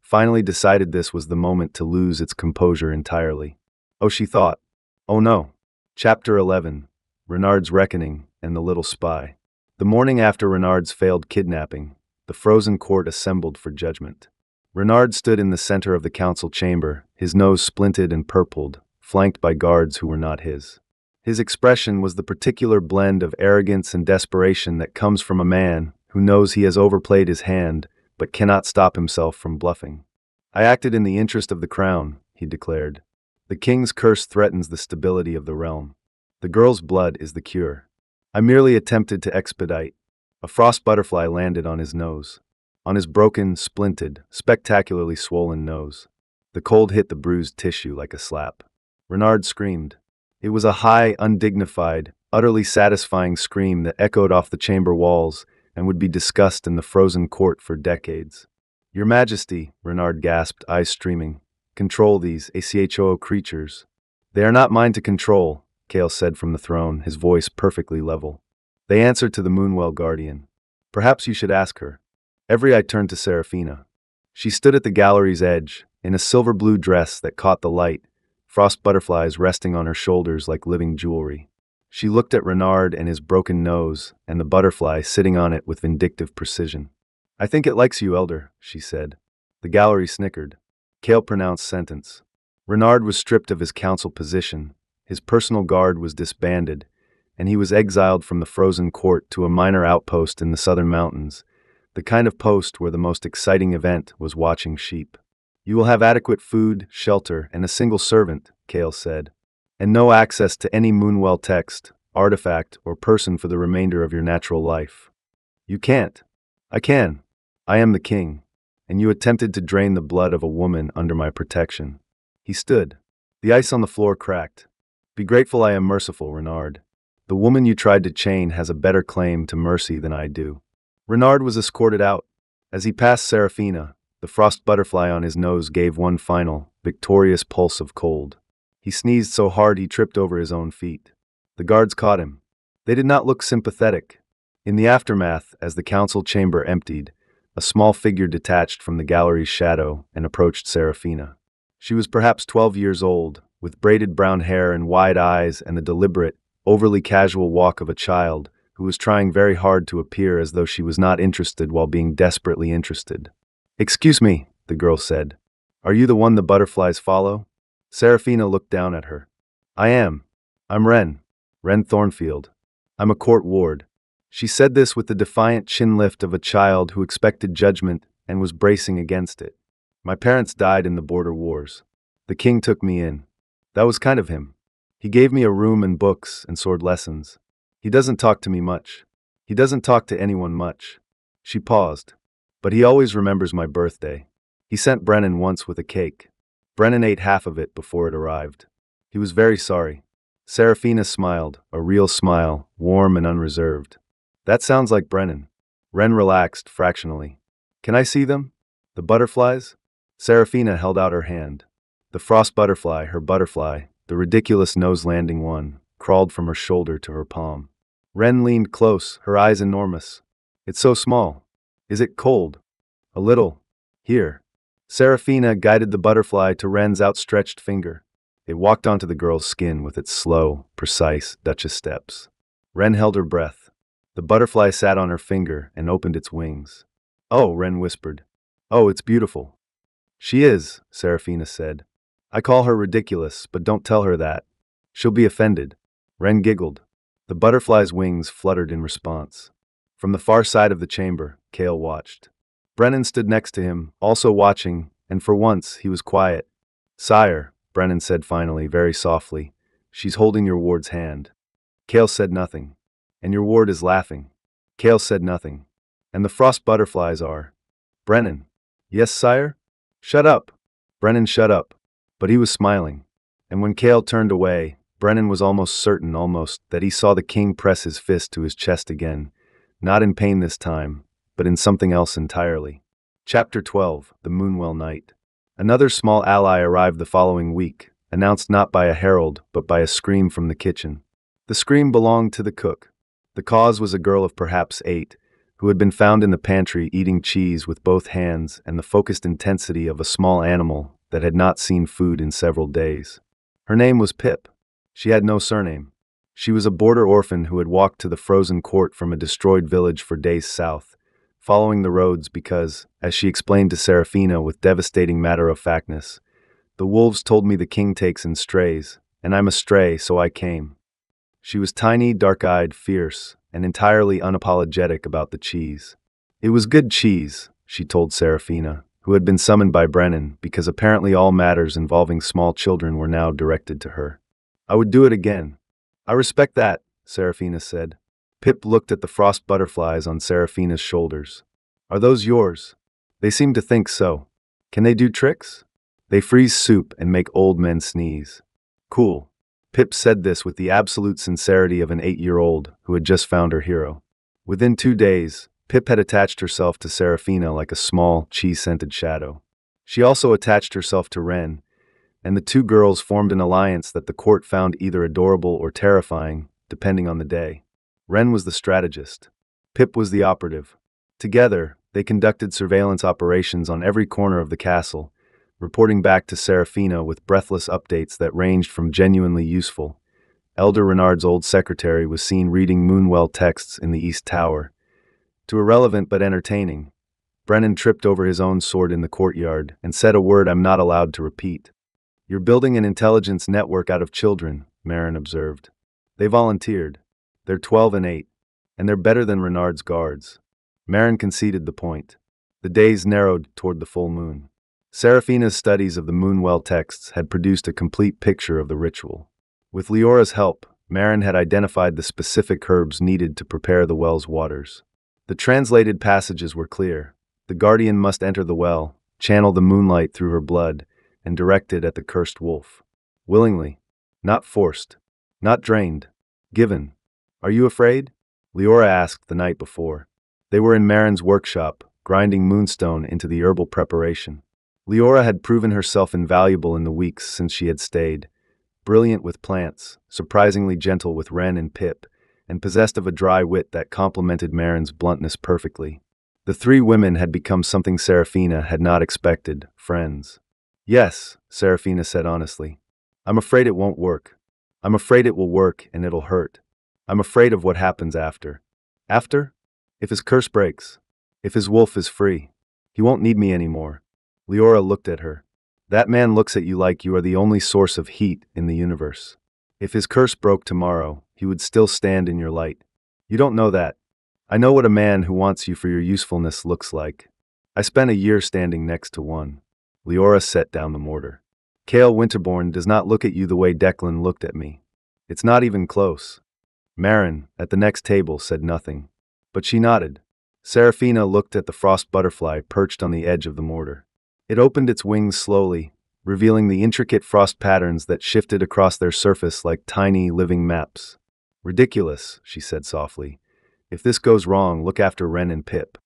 finally decided this was the moment to lose its composure entirely. Oh, she thought. Oh no. Chapter 11. Renard's Reckoning and the Little Spy. The morning after Renard's failed kidnapping, the frozen court assembled for judgment. Renard stood in the center of the council chamber, his nose splinted and purpled, flanked by guards who were not his. His expression was the particular blend of arrogance and desperation that comes from a man who knows he has overplayed his hand but cannot stop himself from bluffing. "I acted in the interest of the crown," he declared. "The king's curse threatens the stability of the realm. The girl's blood is the cure. I merely attempted to expedite." A frost butterfly landed on his nose. On his broken, splinted, spectacularly swollen nose. The cold hit the bruised tissue like a slap. Renard screamed. It was a high, undignified, utterly satisfying scream that echoed off the chamber walls and would be discussed in the frozen court for decades. "Your Majesty," Renard gasped, eyes streaming, "control these ACHO creatures." "They are not mine to control," Cale said from the throne, his voice perfectly level. "They answer to the Moonwell Guardian. Perhaps you should ask her." Every eye turned to Serafina. She stood at the gallery's edge, in a silver-blue dress that caught the light, frost butterflies resting on her shoulders like living jewelry. She looked at Renard and his broken nose, and the butterfly sitting on it with vindictive precision. I think it likes you, Elder, she said. The gallery snickered. Kale pronounced sentence. Renard was stripped of his council position, his personal guard was disbanded, and he was exiled from the frozen court to a minor outpost in the southern mountains, the kind of post where the most exciting event was watching sheep. You will have adequate food, shelter, and a single servant, Kale said, and no access to any Moonwell text, artifact, or person for the remainder of your natural life. You can't. I can. I am the king, and you attempted to drain the blood of a woman under my protection. He stood. The ice on the floor cracked. Be grateful I am merciful, Renard. The woman you tried to chain has a better claim to mercy than I do. Renard was escorted out. As he passed Seraphina, the frost butterfly on his nose gave one final, victorious pulse of cold. He sneezed so hard he tripped over his own feet. The guards caught him. They did not look sympathetic. In the aftermath, as the council chamber emptied, a small figure detached from the gallery's shadow and approached Seraphina. She was perhaps 12 years old, with braided brown hair and wide eyes and the deliberate, overly casual walk of a child who was trying very hard to appear as though she was not interested while being desperately interested. "Excuse me," the girl said. "Are you the one the butterflies follow?" Seraphina looked down at her. "I am. I'm Ren Thornfield. I'm a court ward." She said this with the defiant chin lift of a child who expected judgment and was bracing against it. "My parents died in the border wars. The king took me in. That was kind of him. He gave me a room and books and sword lessons. He doesn't talk to me much. He doesn't talk to anyone much." She paused. "But he always remembers my birthday. He sent Brennan once with a cake. Brennan ate half of it before it arrived. He was very sorry." Seraphina smiled, a real smile, warm and unreserved. "That sounds like Brennan." Ren relaxed fractionally. "Can I see them? The butterflies?" Seraphina held out her hand. The frost butterfly, her butterfly, the ridiculous nose-landing one, crawled from her shoulder to her palm. Ren leaned close, her eyes enormous. "It's so small. Is it cold?" "A little. Here." Seraphina guided the butterfly to Ren's outstretched finger. It walked onto the girl's skin with its slow, precise Duchess steps. Ren held her breath. The butterfly sat on her finger and opened its wings. "Oh," Ren whispered. "Oh, it's beautiful." "She is," Seraphina said. "I call her ridiculous, but don't tell her that. She'll be offended." Ren giggled. The butterfly's wings fluttered in response. From the far side of the chamber, Kale watched. Brennan stood next to him, also watching, and for once he was quiet. "Sire," Brennan said finally, very softly, "she's holding your ward's hand." Kale said nothing. "And your ward is laughing." Kale said nothing. "And the frost butterflies are." "Brennan." "Yes, sire?" "Shut up." Brennan shut up. But he was smiling. And when Kale turned away, Brennan was almost certain, that he saw the king press his fist to his chest again, not in pain this time, but in something else entirely. Chapter 12, The Moonwell Night. Another small ally arrived the following week, announced not by a herald, but by a scream from the kitchen. The scream belonged to the cook. The cause was a girl of perhaps 8, who had been found in the pantry eating cheese with both hands and the focused intensity of a small animal that had not seen food in several days. Her name was Pip. She had no surname. She was a border orphan who had walked to the frozen court from a destroyed village for days south, following the roads because, as she explained to Seraphina with devastating matter-of-factness, "The wolves told me the king takes in strays, and I'm a stray, so I came." She was tiny, dark-eyed, fierce, and entirely unapologetic about the cheese. It was good cheese, she told Seraphina, who had been summoned by Brennan because apparently all matters involving small children were now directed to her. "I would do it again." "I respect that," Seraphina said. Pip looked at the frost butterflies on Seraphina's shoulders. "Are those yours?" "They seem to think so." "Can they do tricks?" "They freeze soup and make old men sneeze." "Cool." Pip said this with the absolute sincerity of an 8-year-old who had just found her hero. Within 2 days, Pip had attached herself to Seraphina like a small, cheese-scented shadow. She also attached herself to Ren, and the two girls formed an alliance that the court found either adorable or terrifying, depending on the day. Ren was the strategist. Pip was the operative. Together, they conducted surveillance operations on every corner of the castle, reporting back to Seraphina with breathless updates that ranged from genuinely useful. Elder Renard's old secretary was seen reading Moonwell texts in the East Tower, to irrelevant but entertaining. Brennan tripped over his own sword in the courtyard and said a word I'm not allowed to repeat. You're building an intelligence network out of children, Marin observed. They volunteered. They're 12 and 8, and they're better than Renard's guards. Marin conceded the point. The days narrowed toward the full moon. Seraphina's studies of the Moonwell texts had produced a complete picture of the ritual. With Leora's help, Marin had identified the specific herbs needed to prepare the well's waters. The translated passages were clear. The guardian must enter the well, channel the moonlight through her blood, and direct it at the cursed wolf. Willingly. Not forced. Not drained. Given. Are you afraid? Leora asked the night before. They were in Marin's workshop, grinding moonstone into the herbal preparation. Leora had proven herself invaluable in the weeks since she had stayed. Brilliant with plants, surprisingly gentle with Ren and Pip, and possessed of a dry wit that complemented Marin's bluntness perfectly. The three women had become something Seraphina had not expected, friends. Yes, Seraphina said honestly. I'm afraid it won't work. I'm afraid it will work and it'll hurt. I'm afraid of what happens after. After? If his curse breaks. If his wolf is free. He won't need me anymore. Leora looked at her. That man looks at you like you are the only source of heat in the universe. If his curse broke tomorrow, he would still stand in your light. You don't know that. I know what a man who wants you for your usefulness looks like. I spent a year standing next to one. Leora set down the mortar. Cale Winterbourne does not look at you the way Declan looked at me. It's not even close. Marin, at the next table, said nothing. But she nodded. Seraphina looked at the frost butterfly perched on the edge of the mortar. It opened its wings slowly, revealing the intricate frost patterns that shifted across their surface like tiny, living maps. Ridiculous, she said softly. If this goes wrong, look after Ren and Pip.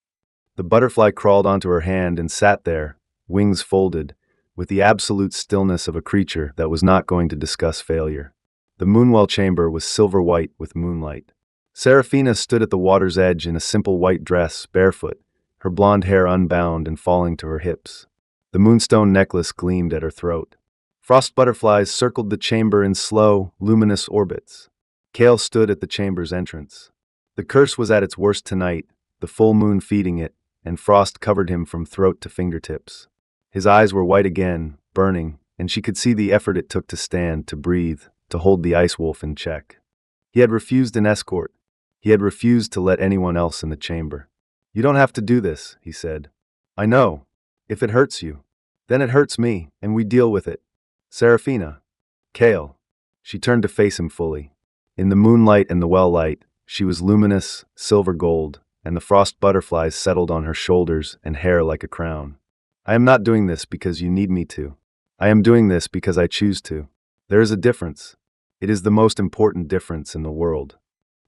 The butterfly crawled onto her hand and sat there, wings folded, with the absolute stillness of a creature that was not going to discuss failure. The Moonwell chamber was silver-white with moonlight. Seraphina stood at the water's edge in a simple white dress, barefoot, her blonde hair unbound and falling to her hips. The moonstone necklace gleamed at her throat. Frost butterflies circled the chamber in slow, luminous orbits. Cale stood at the chamber's entrance. The curse was at its worst tonight, the full moon feeding it, and frost covered him from throat to fingertips. His eyes were white again, burning, and she could see the effort it took to stand, to breathe, to hold the ice wolf in check. He had refused an escort. He had refused to let anyone else in the chamber. You don't have to do this, he said. I know. If it hurts you, then it hurts me, and we deal with it. Seraphina. Cale. She turned to face him fully. In the moonlight and the well light, she was luminous, silver gold, and the frost butterflies settled on her shoulders and hair like a crown. I am not doing this because you need me to. I am doing this because I choose to. There is a difference. It is the most important difference in the world.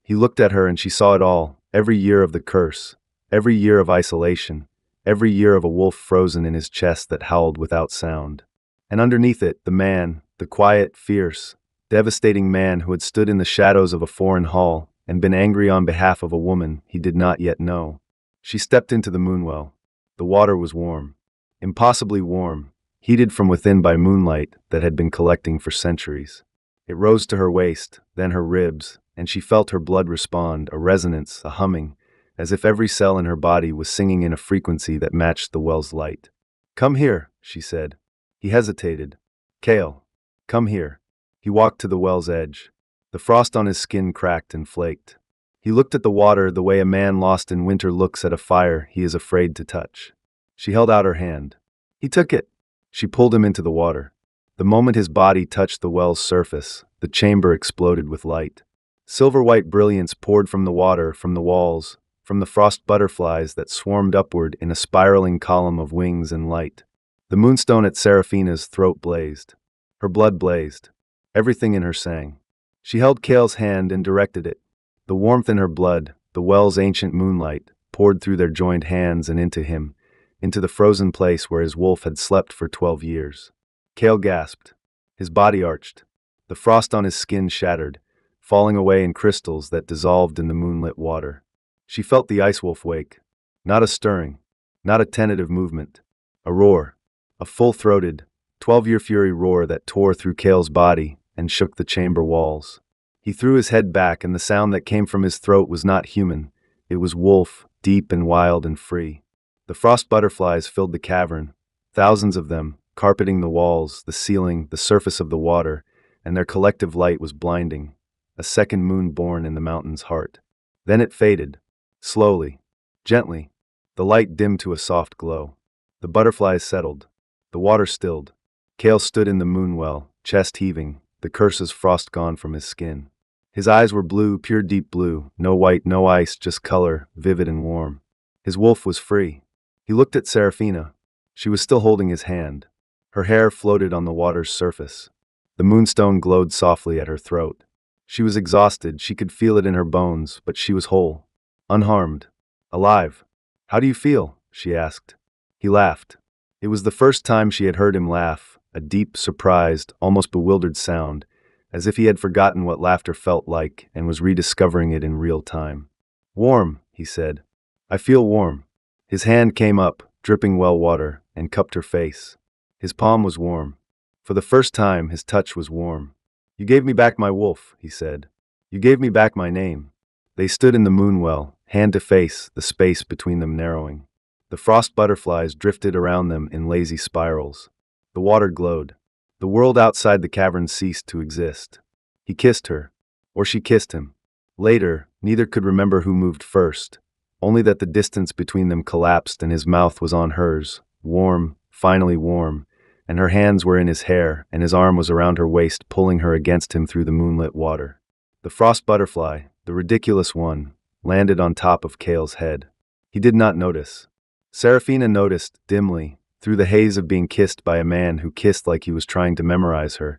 He looked at her and she saw it all, every year of the curse, every year of isolation, every year of a wolf frozen in his chest that howled without sound. And underneath it, the man, the quiet, fierce, devastating man who had stood in the shadows of a foreign hall and been angry on behalf of a woman he did not yet know. She stepped into the moonwell. The water was warm. Impossibly warm, heated from within by moonlight that had been collecting for centuries. It rose to her waist, then her ribs, and she felt her blood respond, a resonance, a humming, as if every cell in her body was singing in a frequency that matched the well's light. Come here, she said. He hesitated. Cale, come here. He walked to the well's edge. The frost on his skin cracked and flaked. He looked at the water the way a man lost in winter looks at a fire he is afraid to touch. She held out her hand. He took it. She pulled him into the water. The moment his body touched the well's surface, the chamber exploded with light. Silver-white brilliance poured from the water, from the walls, from the frost butterflies that swarmed upward in a spiraling column of wings and light. The moonstone at Seraphina's throat blazed. Her blood blazed. Everything in her sang. She held Cale's hand and directed it. The warmth in her blood, the well's ancient moonlight, poured through their joined hands and into him, into the frozen place where his wolf had slept for 12 years. Cale gasped. His body arched. The frost on his skin shattered, falling away in crystals that dissolved in the moonlit water. She felt the ice wolf wake. Not a stirring, not a tentative movement. A roar. A full-throated, 12-year fury roar that tore through Cale's body and shook the chamber walls. He threw his head back and the sound that came from his throat was not human. It was wolf, deep and wild and free. The frost butterflies filled the cavern, thousands of them, carpeting the walls, the ceiling, the surface of the water, and their collective light was blinding, a second moon born in the mountain's heart. Then it faded, slowly, gently. The light dimmed to a soft glow. The butterflies settled. The water stilled. Kale stood in the moonwell, chest heaving, the curse's frost gone from his skin. His eyes were blue, pure deep blue, no white, no ice, just color, vivid and warm. His wolf was free. He looked at Seraphina. She was still holding his hand. Her hair floated on the water's surface. The moonstone glowed softly at her throat. She was exhausted, she could feel it in her bones, but she was whole, unharmed, alive. "How do you feel?" she asked. He laughed. It was the first time she had heard him laugh, a deep, surprised, almost bewildered sound, as if he had forgotten what laughter felt like and was rediscovering it in real time. "Warm," he said. "I feel warm." His hand came up, dripping well water, and cupped her face. His palm was warm. For the first time, his touch was warm. "You gave me back my wolf," he said. "You gave me back my name." They stood in the moonwell, hand to face, the space between them narrowing. The frost butterflies drifted around them in lazy spirals. The water glowed. The world outside the cavern ceased to exist. He kissed her, or she kissed him. Later, neither could remember who moved first, only that the distance between them collapsed and his mouth was on hers, warm, finally warm, and her hands were in his hair, and his arm was around her waist, pulling her against him through the moonlit water. The frost butterfly, the ridiculous one, landed on top of Kale's head. He did not notice. Seraphina noticed, dimly, through the haze of being kissed by a man who kissed like he was trying to memorize her,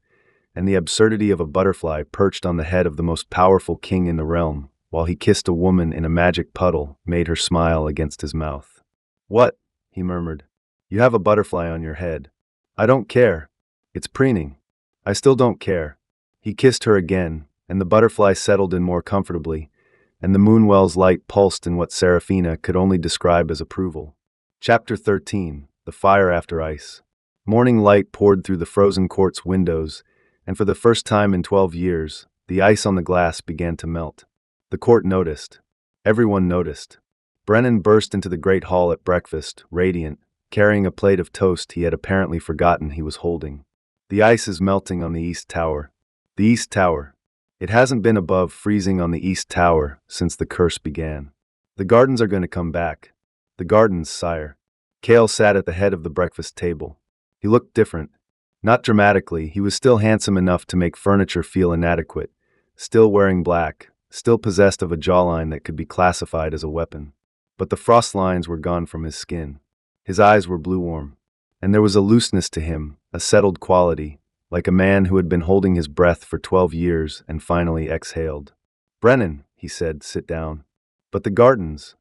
and the absurdity of a butterfly perched on the head of the most powerful king in the realm, while he kissed a woman in a magic puddle, made her smile against his mouth. "What?" he murmured. "You have a butterfly on your head." "I don't care. It's preening." "I still don't care." He kissed her again, and the butterfly settled in more comfortably, and the moonwell's light pulsed in what Seraphina could only describe as approval. Chapter 13. The Fire After Ice. Morning light poured through the frozen court's windows, and for the first time in 12 years, the ice on the glass began to melt. The court noticed. Everyone noticed. Brennan burst into the great hall at breakfast, radiant, carrying a plate of toast he had apparently forgotten he was holding. "The ice is melting on the East Tower." The East Tower. It hasn't been above freezing on the East Tower since the curse began. "The gardens are going to come back." "The gardens, sire." Kale sat at the head of the breakfast table. He looked different. Not dramatically, he was still handsome enough to make furniture feel inadequate, still wearing black, still possessed of a jawline that could be classified as a weapon. But the frost lines were gone from his skin. His eyes were blue-warm. And there was a looseness to him, a settled quality, like a man who had been holding his breath for 12 years and finally exhaled. "Brennan," he said, "sit down." "But the gardens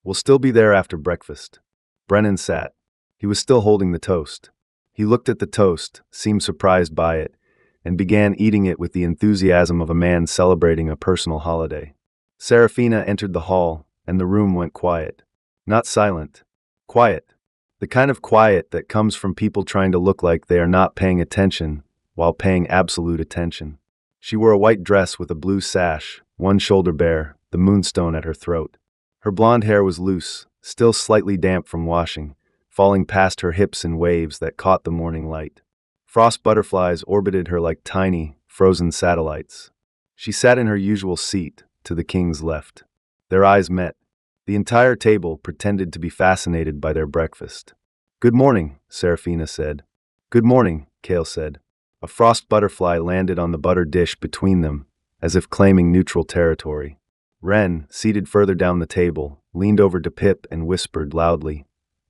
will still be there after breakfast." Brennan sat. He was still holding the toast. He looked at the toast, seemed surprised by it, and began eating it with the enthusiasm of a man celebrating a personal holiday. Seraphina entered the hall, and the room went quiet. Not silent. Quiet. The kind of quiet that comes from people trying to look like they are not paying attention, while paying absolute attention. She wore a white dress with a blue sash, one shoulder bare, the moonstone at her throat. Her blonde hair was loose, still slightly damp from washing, falling past her hips in waves that caught the morning light. Frost butterflies orbited her like tiny, frozen satellites. She sat in her usual seat, to the king's left. Their eyes met. The entire table pretended to be fascinated by their breakfast. "Good morning," Seraphina said. "Good morning," Kale said. A frost butterfly landed on the butter dish between them, as if claiming neutral territory. Wren, seated further down the table, leaned over to Pip and whispered loudly,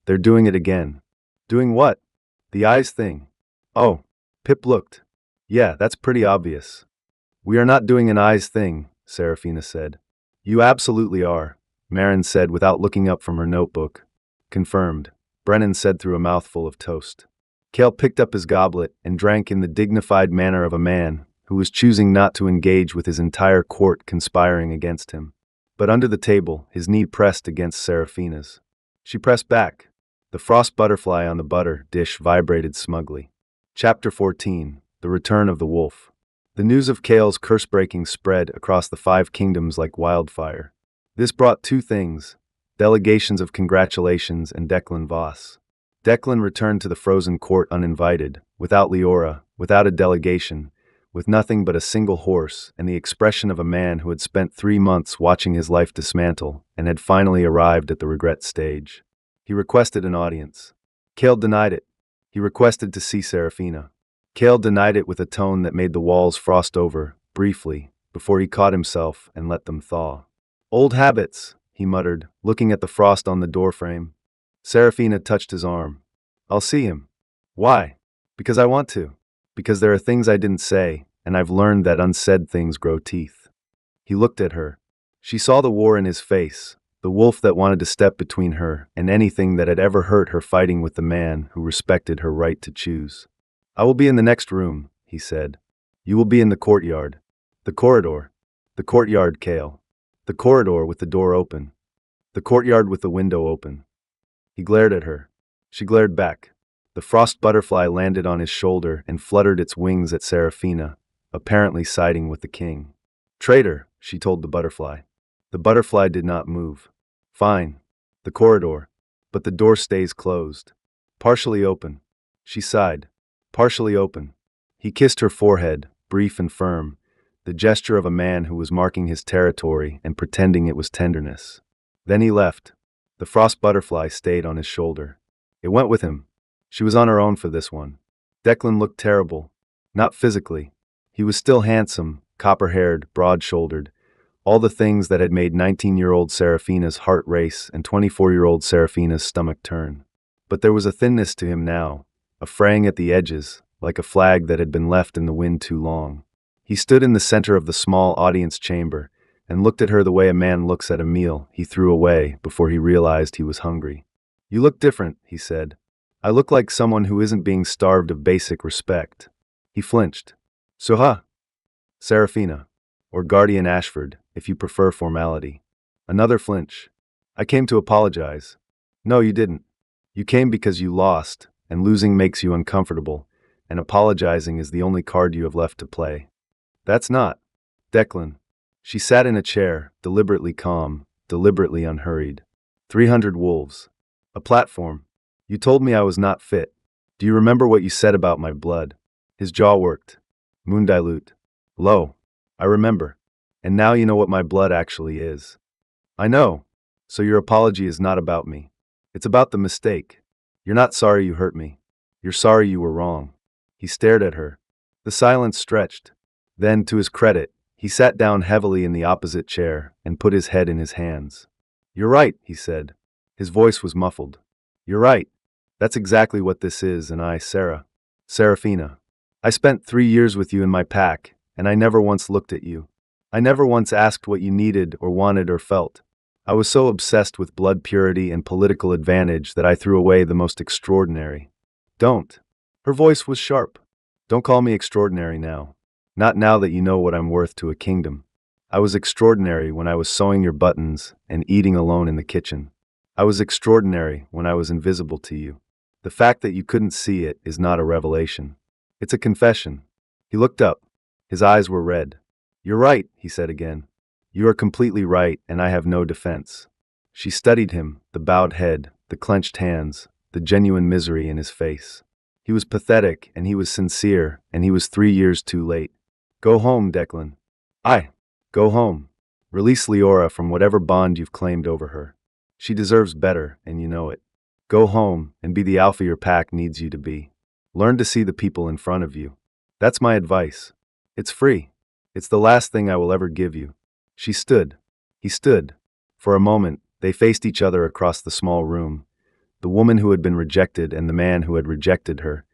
"They're doing it again." "Doing what?" "The eyes thing." "Oh." Pip looked. "Yeah, that's pretty obvious." "We are not doing an eyes thing," Seraphina said. "You absolutely are," Marin said without looking up from her notebook. "Confirmed," Brennan said through a mouthful of toast. Kale picked up his goblet and drank in the dignified manner of a man who was choosing not to engage with his entire court conspiring against him. But under the table, his knee pressed against Seraphina's. She pressed back. The frost butterfly on the butter dish vibrated smugly. Chapter 14. The Return of the Wolf. The news of Kale's curse-breaking spread across the 5 kingdoms like wildfire. This brought 2 things: delegations of congratulations and Declan Voss. Declan returned to the frozen court uninvited, without Leora, without a delegation, with nothing but a single horse and the expression of a man who had spent 3 months watching his life dismantle and had finally arrived at the regret stage. He requested an audience. Cale denied it. He requested to see Serafina. Cale denied it with a tone that made the walls frost over, briefly, before he caught himself and let them thaw. "Old habits," he muttered, looking at the frost on the doorframe. Serafina touched his arm. "I'll see him." "Why?" "Because I want to. Because there are things I didn't say, and I've learned that unsaid things grow teeth." He looked at her. She saw the war in his face, the wolf that wanted to step between her and anything that had ever hurt her fighting with the man who respected her right to choose. "I will be in the next room," he said. "You will be in the courtyard." "The corridor." "The courtyard, Cale." "The corridor with the door open." "The courtyard with the window open." He glared at her. She glared back. The frost butterfly landed on his shoulder and fluttered its wings at Serafina, apparently siding with the king. "Traitor," she told the butterfly. The butterfly did not move. "Fine. The corridor. But the door stays closed." "Partially open." She sighed. "Partially open." He kissed her forehead, brief and firm, the gesture of a man who was marking his territory and pretending it was tenderness. Then he left. The frost butterfly stayed on his shoulder. It went with him. She was on her own for this one. Declan looked terrible. Not physically. He was still handsome, copper-haired, broad-shouldered, all the things that had made 19-year-old Serafina's heart race and 24-year-old Serafina's stomach turn. But there was a thinness to him now, a fraying at the edges, like a flag that had been left in the wind too long. He stood in the center of the small audience chamber and looked at her the way a man looks at a meal he threw away before he realized he was hungry. "You look different," he said. "I look like someone who isn't being starved of basic respect." He flinched. "Soha?" "Serafina. Or Guardian Ashford, if you prefer formality." Another flinch. "I came to apologize." "No, you didn't. You came because you lost, and losing makes you uncomfortable, and apologizing is the only card you have left to play." "That's not." "Declan." She sat in a chair, deliberately calm, deliberately unhurried. 300 wolves. A platform. "You told me I was not fit. Do you remember what you said about my blood?" His jaw worked. "Moon dilute." "Lo. I remember. And now you know what my blood actually is." "I know. So your apology is not about me. It's about the mistake. You're not sorry you hurt me. You're sorry you were wrong." He stared at her. The silence stretched. Then, to his credit, he sat down heavily in the opposite chair and put his head in his hands. "You're right," he said. His voice was muffled. "You're right. That's exactly what this is, and Serafina. I spent 3 years with you in my pack, and I never once looked at you. I never once asked what you needed or wanted or felt. I was so obsessed with blood purity and political advantage that I threw away the most extraordinary." "Don't." Her voice was sharp. "Don't call me extraordinary now. Not now that you know what I'm worth to a kingdom. I was extraordinary when I was sewing your buttons and eating alone in the kitchen. I was extraordinary when I was invisible to you. The fact that you couldn't see it is not a revelation. It's a confession." He looked up. His eyes were red. "You're right," he said again. "You are completely right, and I have no defense." She studied him, the bowed head, the clenched hands, the genuine misery in his face. He was pathetic, and he was sincere, and he was 3 years too late. "Go home, Declan." Go home. Release Leora from whatever bond you've claimed over her. She deserves better, and you know it. Go home and be the alpha your pack needs you to be. Learn to see the people in front of you. That's my advice. It's free. It's the last thing I will ever give you." She stood. He stood. For a moment, they faced each other across the small room, the woman who had been rejected and the man who had rejected her,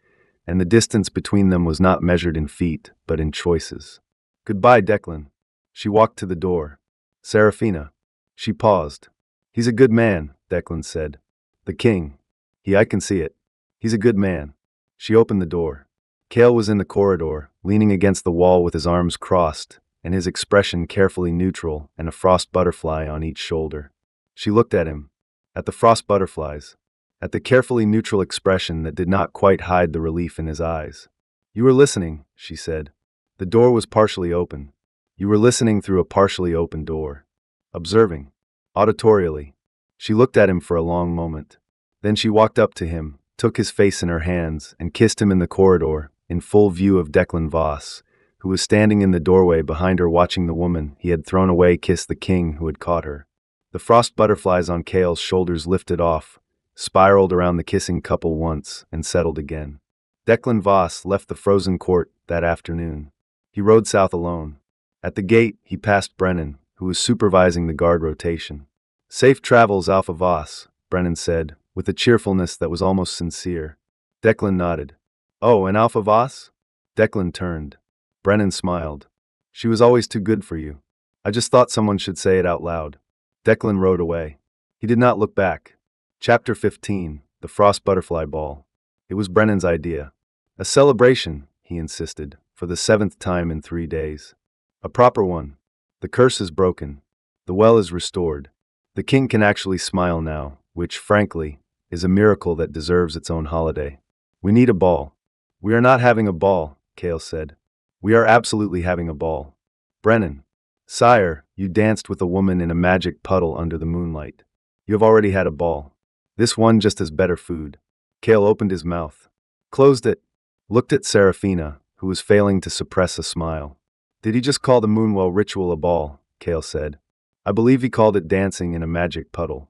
and the distance between them was not measured in feet, but in choices. "Goodbye, Declan." She walked to the door. "Serafina." She paused. "He's a good man," Declan said. "The king. I can see it. He's a good man." She opened the door. Cale was in the corridor, leaning against the wall with his arms crossed, and his expression carefully neutral and a frost butterfly on each shoulder. She looked at him, at the frost butterflies, at the carefully neutral expression that did not quite hide the relief in his eyes. "You were listening," she said. "The door was partially open. You were listening through a partially open door. Observing. Auditorially. She looked at him for a long moment. Then she walked up to him, took his face in her hands, and kissed him in the corridor, in full view of Declan Voss, who was standing in the doorway behind her watching the woman he had thrown away kiss the king who had caught her. The frost butterflies on Cale's shoulders lifted off, spiraled around the kissing couple once, and settled again. Declan Voss left the frozen court that afternoon. He rode south alone. At the gate, he passed Brennan, who was supervising the guard rotation. "Safe travels, Alpha Voss," Brennan said, with a cheerfulness that was almost sincere. Declan nodded. "Oh, and Alpha Voss?" Declan turned. Brennan smiled. "She was always too good for you. I just thought someone should say it out loud." Declan rode away. He did not look back. Chapter 15, The Frost Butterfly Ball. It was Brennan's idea. A celebration, he insisted, for the 7th time in 3 days. A proper one. The curse is broken. The well is restored. The king can actually smile now, which, frankly, is a miracle that deserves its own holiday. "We need a ball." "We are not having a ball," Cale said. "We are absolutely having a ball." "Brennan." "Sire, you danced with a woman in a magic puddle under the moonlight. You have already had a ball. This one just has better food." Cale opened his mouth, closed it, looked at Serafina, who was failing to suppress a smile. "Did he just call the Moonwell ritual a ball?" Cale said. "I believe he called it dancing in a magic puddle."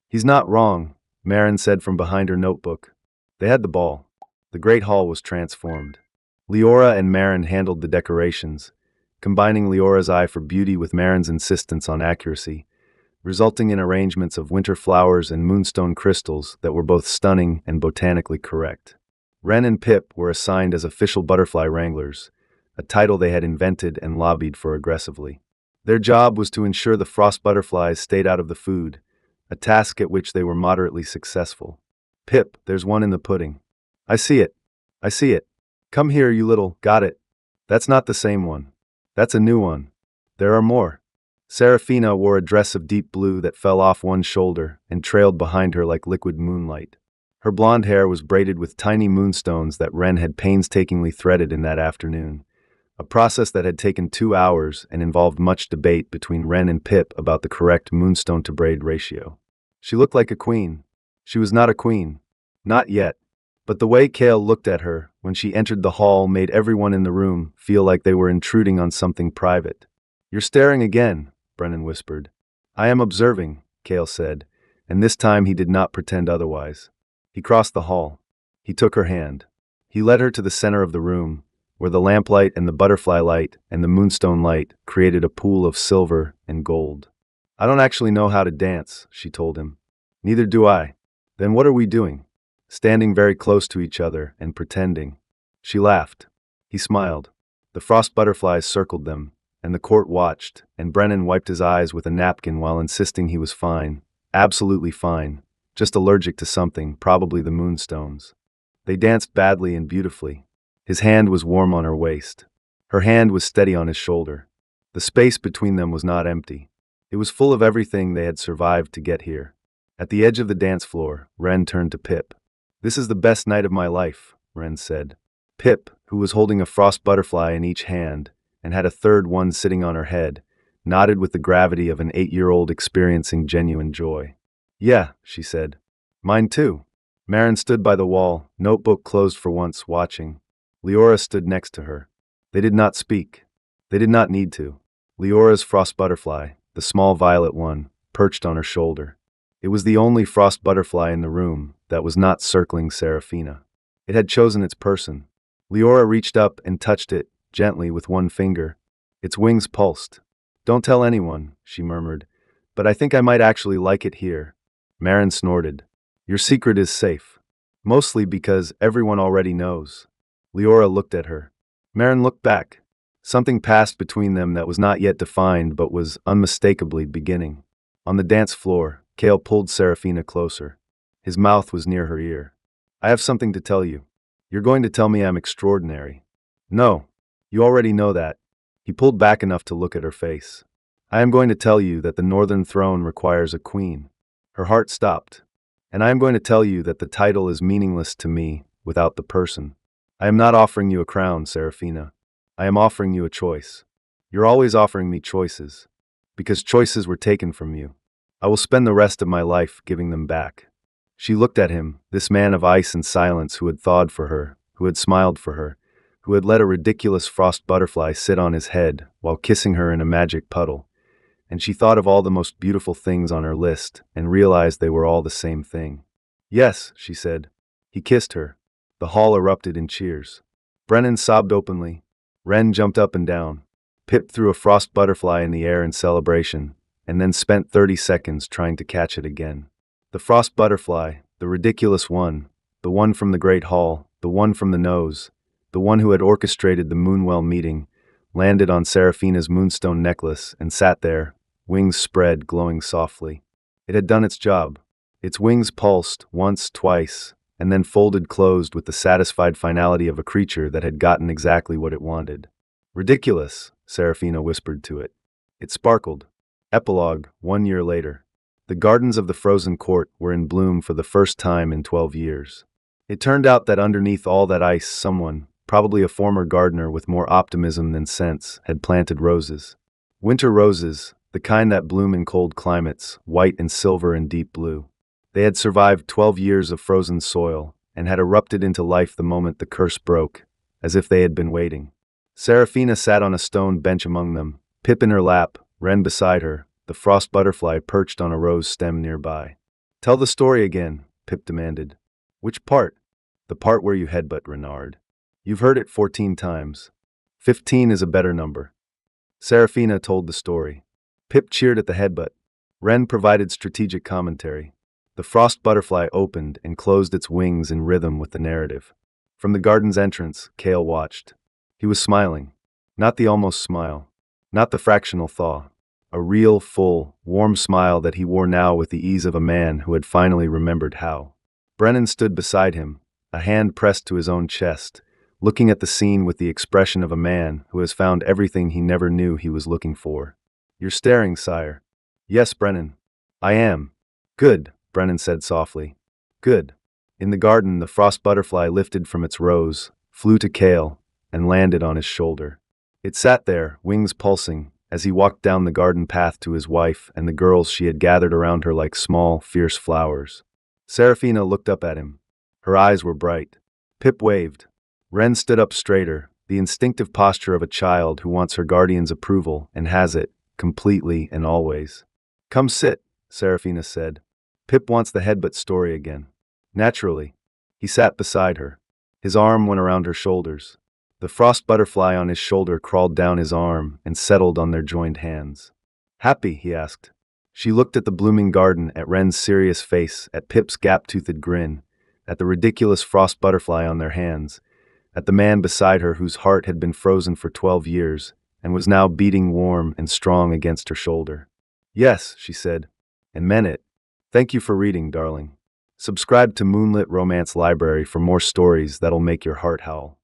"He's not wrong," Marin said from behind her notebook. They had the ball. The great hall was transformed. Leora and Marin handled the decorations, combining Leora's eye for beauty with Marin's insistence on accuracy, resulting in arrangements of winter flowers and moonstone crystals that were both stunning and botanically correct. Wren and Pip were assigned as official butterfly wranglers, a title they had invented and lobbied for aggressively. Their job was to ensure the frost butterflies stayed out of the food, a task at which they were moderately successful. "Pip, there's one in the pudding." "I see it. I see it. Come here, you little..." "Got it. That's not the same one. That's a new one. There are more." Serafina wore a dress of deep blue that fell off one shoulder and trailed behind her like liquid moonlight. Her blonde hair was braided with tiny moonstones that Wren had painstakingly threaded in that afternoon, a process that had taken 2 hours and involved much debate between Wren and Pip about the correct moonstone-to-braid ratio. She looked like a queen. She was not a queen. Not yet. But the way Cale looked at her when she entered the hall made everyone in the room feel like they were intruding on something private. "You're staring again," Brennan whispered. "I am observing," Cale said, and this time he did not pretend otherwise. He crossed the hall. He took her hand. He led her to the center of the room, where the lamplight and the butterfly light and the moonstone light created a pool of silver and gold. "I don't actually know how to dance," she told him. "Neither do I." "Then what are we doing?" "Standing very close to each other and pretending." She laughed. He smiled. The frost butterflies circled them, and the court watched, and Brennan wiped his eyes with a napkin while insisting he was fine, absolutely fine, just allergic to something, probably the moonstones. They danced badly and beautifully. His hand was warm on her waist. Her hand was steady on his shoulder. The space between them was not empty. It was full of everything they had survived to get here. At the edge of the dance floor, Wren turned to Pip. "This is the best night of my life," Wren said. Pip, who was holding a frost butterfly in each hand, and had a third one sitting on her head, nodded with the gravity of an 8-year-old experiencing genuine joy. "Yeah," she said. "Mine too." Marin stood by the wall, notebook closed for once, watching. Leora stood next to her. They did not speak. They did not need to. Leora's frost butterfly, the small violet one, perched on her shoulder. It was the only frost butterfly in the room that was not circling Serafina. It had chosen its person. Leora reached up and touched it, gently with one finger. Its wings pulsed. "Don't tell anyone," she murmured, "but I think I might actually like it here." Marin snorted. "Your secret is safe." "Mostly because everyone already knows." Leora looked at her. Marin looked back. Something passed between them that was not yet defined but was unmistakably beginning. On the dance floor, Cale pulled Serafina closer. His mouth was near her ear. "I have something to tell you. You're going to tell me I'm extraordinary." "No. You already know that." He pulled back enough to look at her face. "I am going to tell you that the Northern Throne requires a queen." Her heart stopped. "And I am going to tell you that the title is meaningless to me without the person. I am not offering you a crown, Serafina. I am offering you a choice. You're always offering me choices. Because choices were taken from you. I will spend the rest of my life giving them back. She looked at him, this man of ice and silence who had thawed for her, who had smiled for her, who had let a ridiculous frost butterfly sit on his head while kissing her in a magic puddle. And she thought of all the most beautiful things on her list and realized they were all the same thing. Yes, she said. He kissed her. The hall erupted in cheers. Brennan sobbed openly. Wren jumped up and down. Pip threw a frost butterfly in the air in celebration, and then spent 30 seconds trying to catch it again. The frost butterfly, the ridiculous one, the one from the Great Hall, the one from the nose, the one who had orchestrated the Moonwell meeting, landed on Seraphina's moonstone necklace and sat there, wings spread, glowing softly. It had done its job. Its wings pulsed once, twice, and then folded closed with the satisfied finality of a creature that had gotten exactly what it wanted. Ridiculous, Seraphina whispered to it. It sparkled. Epilogue, 1 year later. The gardens of the frozen court were in bloom for the first time in 12 years. It turned out that underneath all that ice someone, probably a former gardener with more optimism than sense, had planted roses. Winter roses, the kind that bloom in cold climates, white and silver and deep blue. They had survived 12 years of frozen soil and had erupted into life the moment the curse broke, as if they had been waiting. Seraphina sat on a stone bench among them, Pip in her lap, Wren beside her, the frost butterfly perched on a rose stem nearby. "Tell the story again," Pip demanded. "Which part?" "The part where you headbutt Renard. You've heard it 14 times. 15 is a better number." Seraphina told the story. Pip cheered at the headbutt. Wren provided strategic commentary. The frost butterfly opened and closed its wings in rhythm with the narrative. From the garden's entrance, Kale watched. He was smiling. Not the almost smile. Not the fractional thaw. A real, full, warm smile that he wore now with the ease of a man who had finally remembered how. Brennan stood beside him, a hand pressed to his own chest, looking at the scene with the expression of a man who has found everything he never knew he was looking for. "You're staring, sire." "Yes, Brennan. I am." "Good," Brennan said softly. "Good." In the garden, the frost butterfly lifted from its rose, flew to Kale, and landed on his shoulder. It sat there, wings pulsing, as he walked down the garden path to his wife and the girls she had gathered around her like small, fierce flowers. Seraphina looked up at him. Her eyes were bright. Pip waved. Wren stood up straighter, the instinctive posture of a child who wants her guardian's approval and has it, completely and always. "Come sit," Seraphina said. "Pip wants the headbutt story again." Naturally. He sat beside her. His arm went around her shoulders. The frost butterfly on his shoulder crawled down his arm and settled on their joined hands. "Happy?" he asked. She looked at the blooming garden, at Wren's serious face, at Pip's gap-toothed grin, at the ridiculous frost butterfly on their hands, at the man beside her whose heart had been frozen for 12 years and was now beating warm and strong against her shoulder. "Yes," she said, and meant it. "Thank you for reading, darling. Subscribe to Moonlit Romance Library for more stories that'll make your heart howl."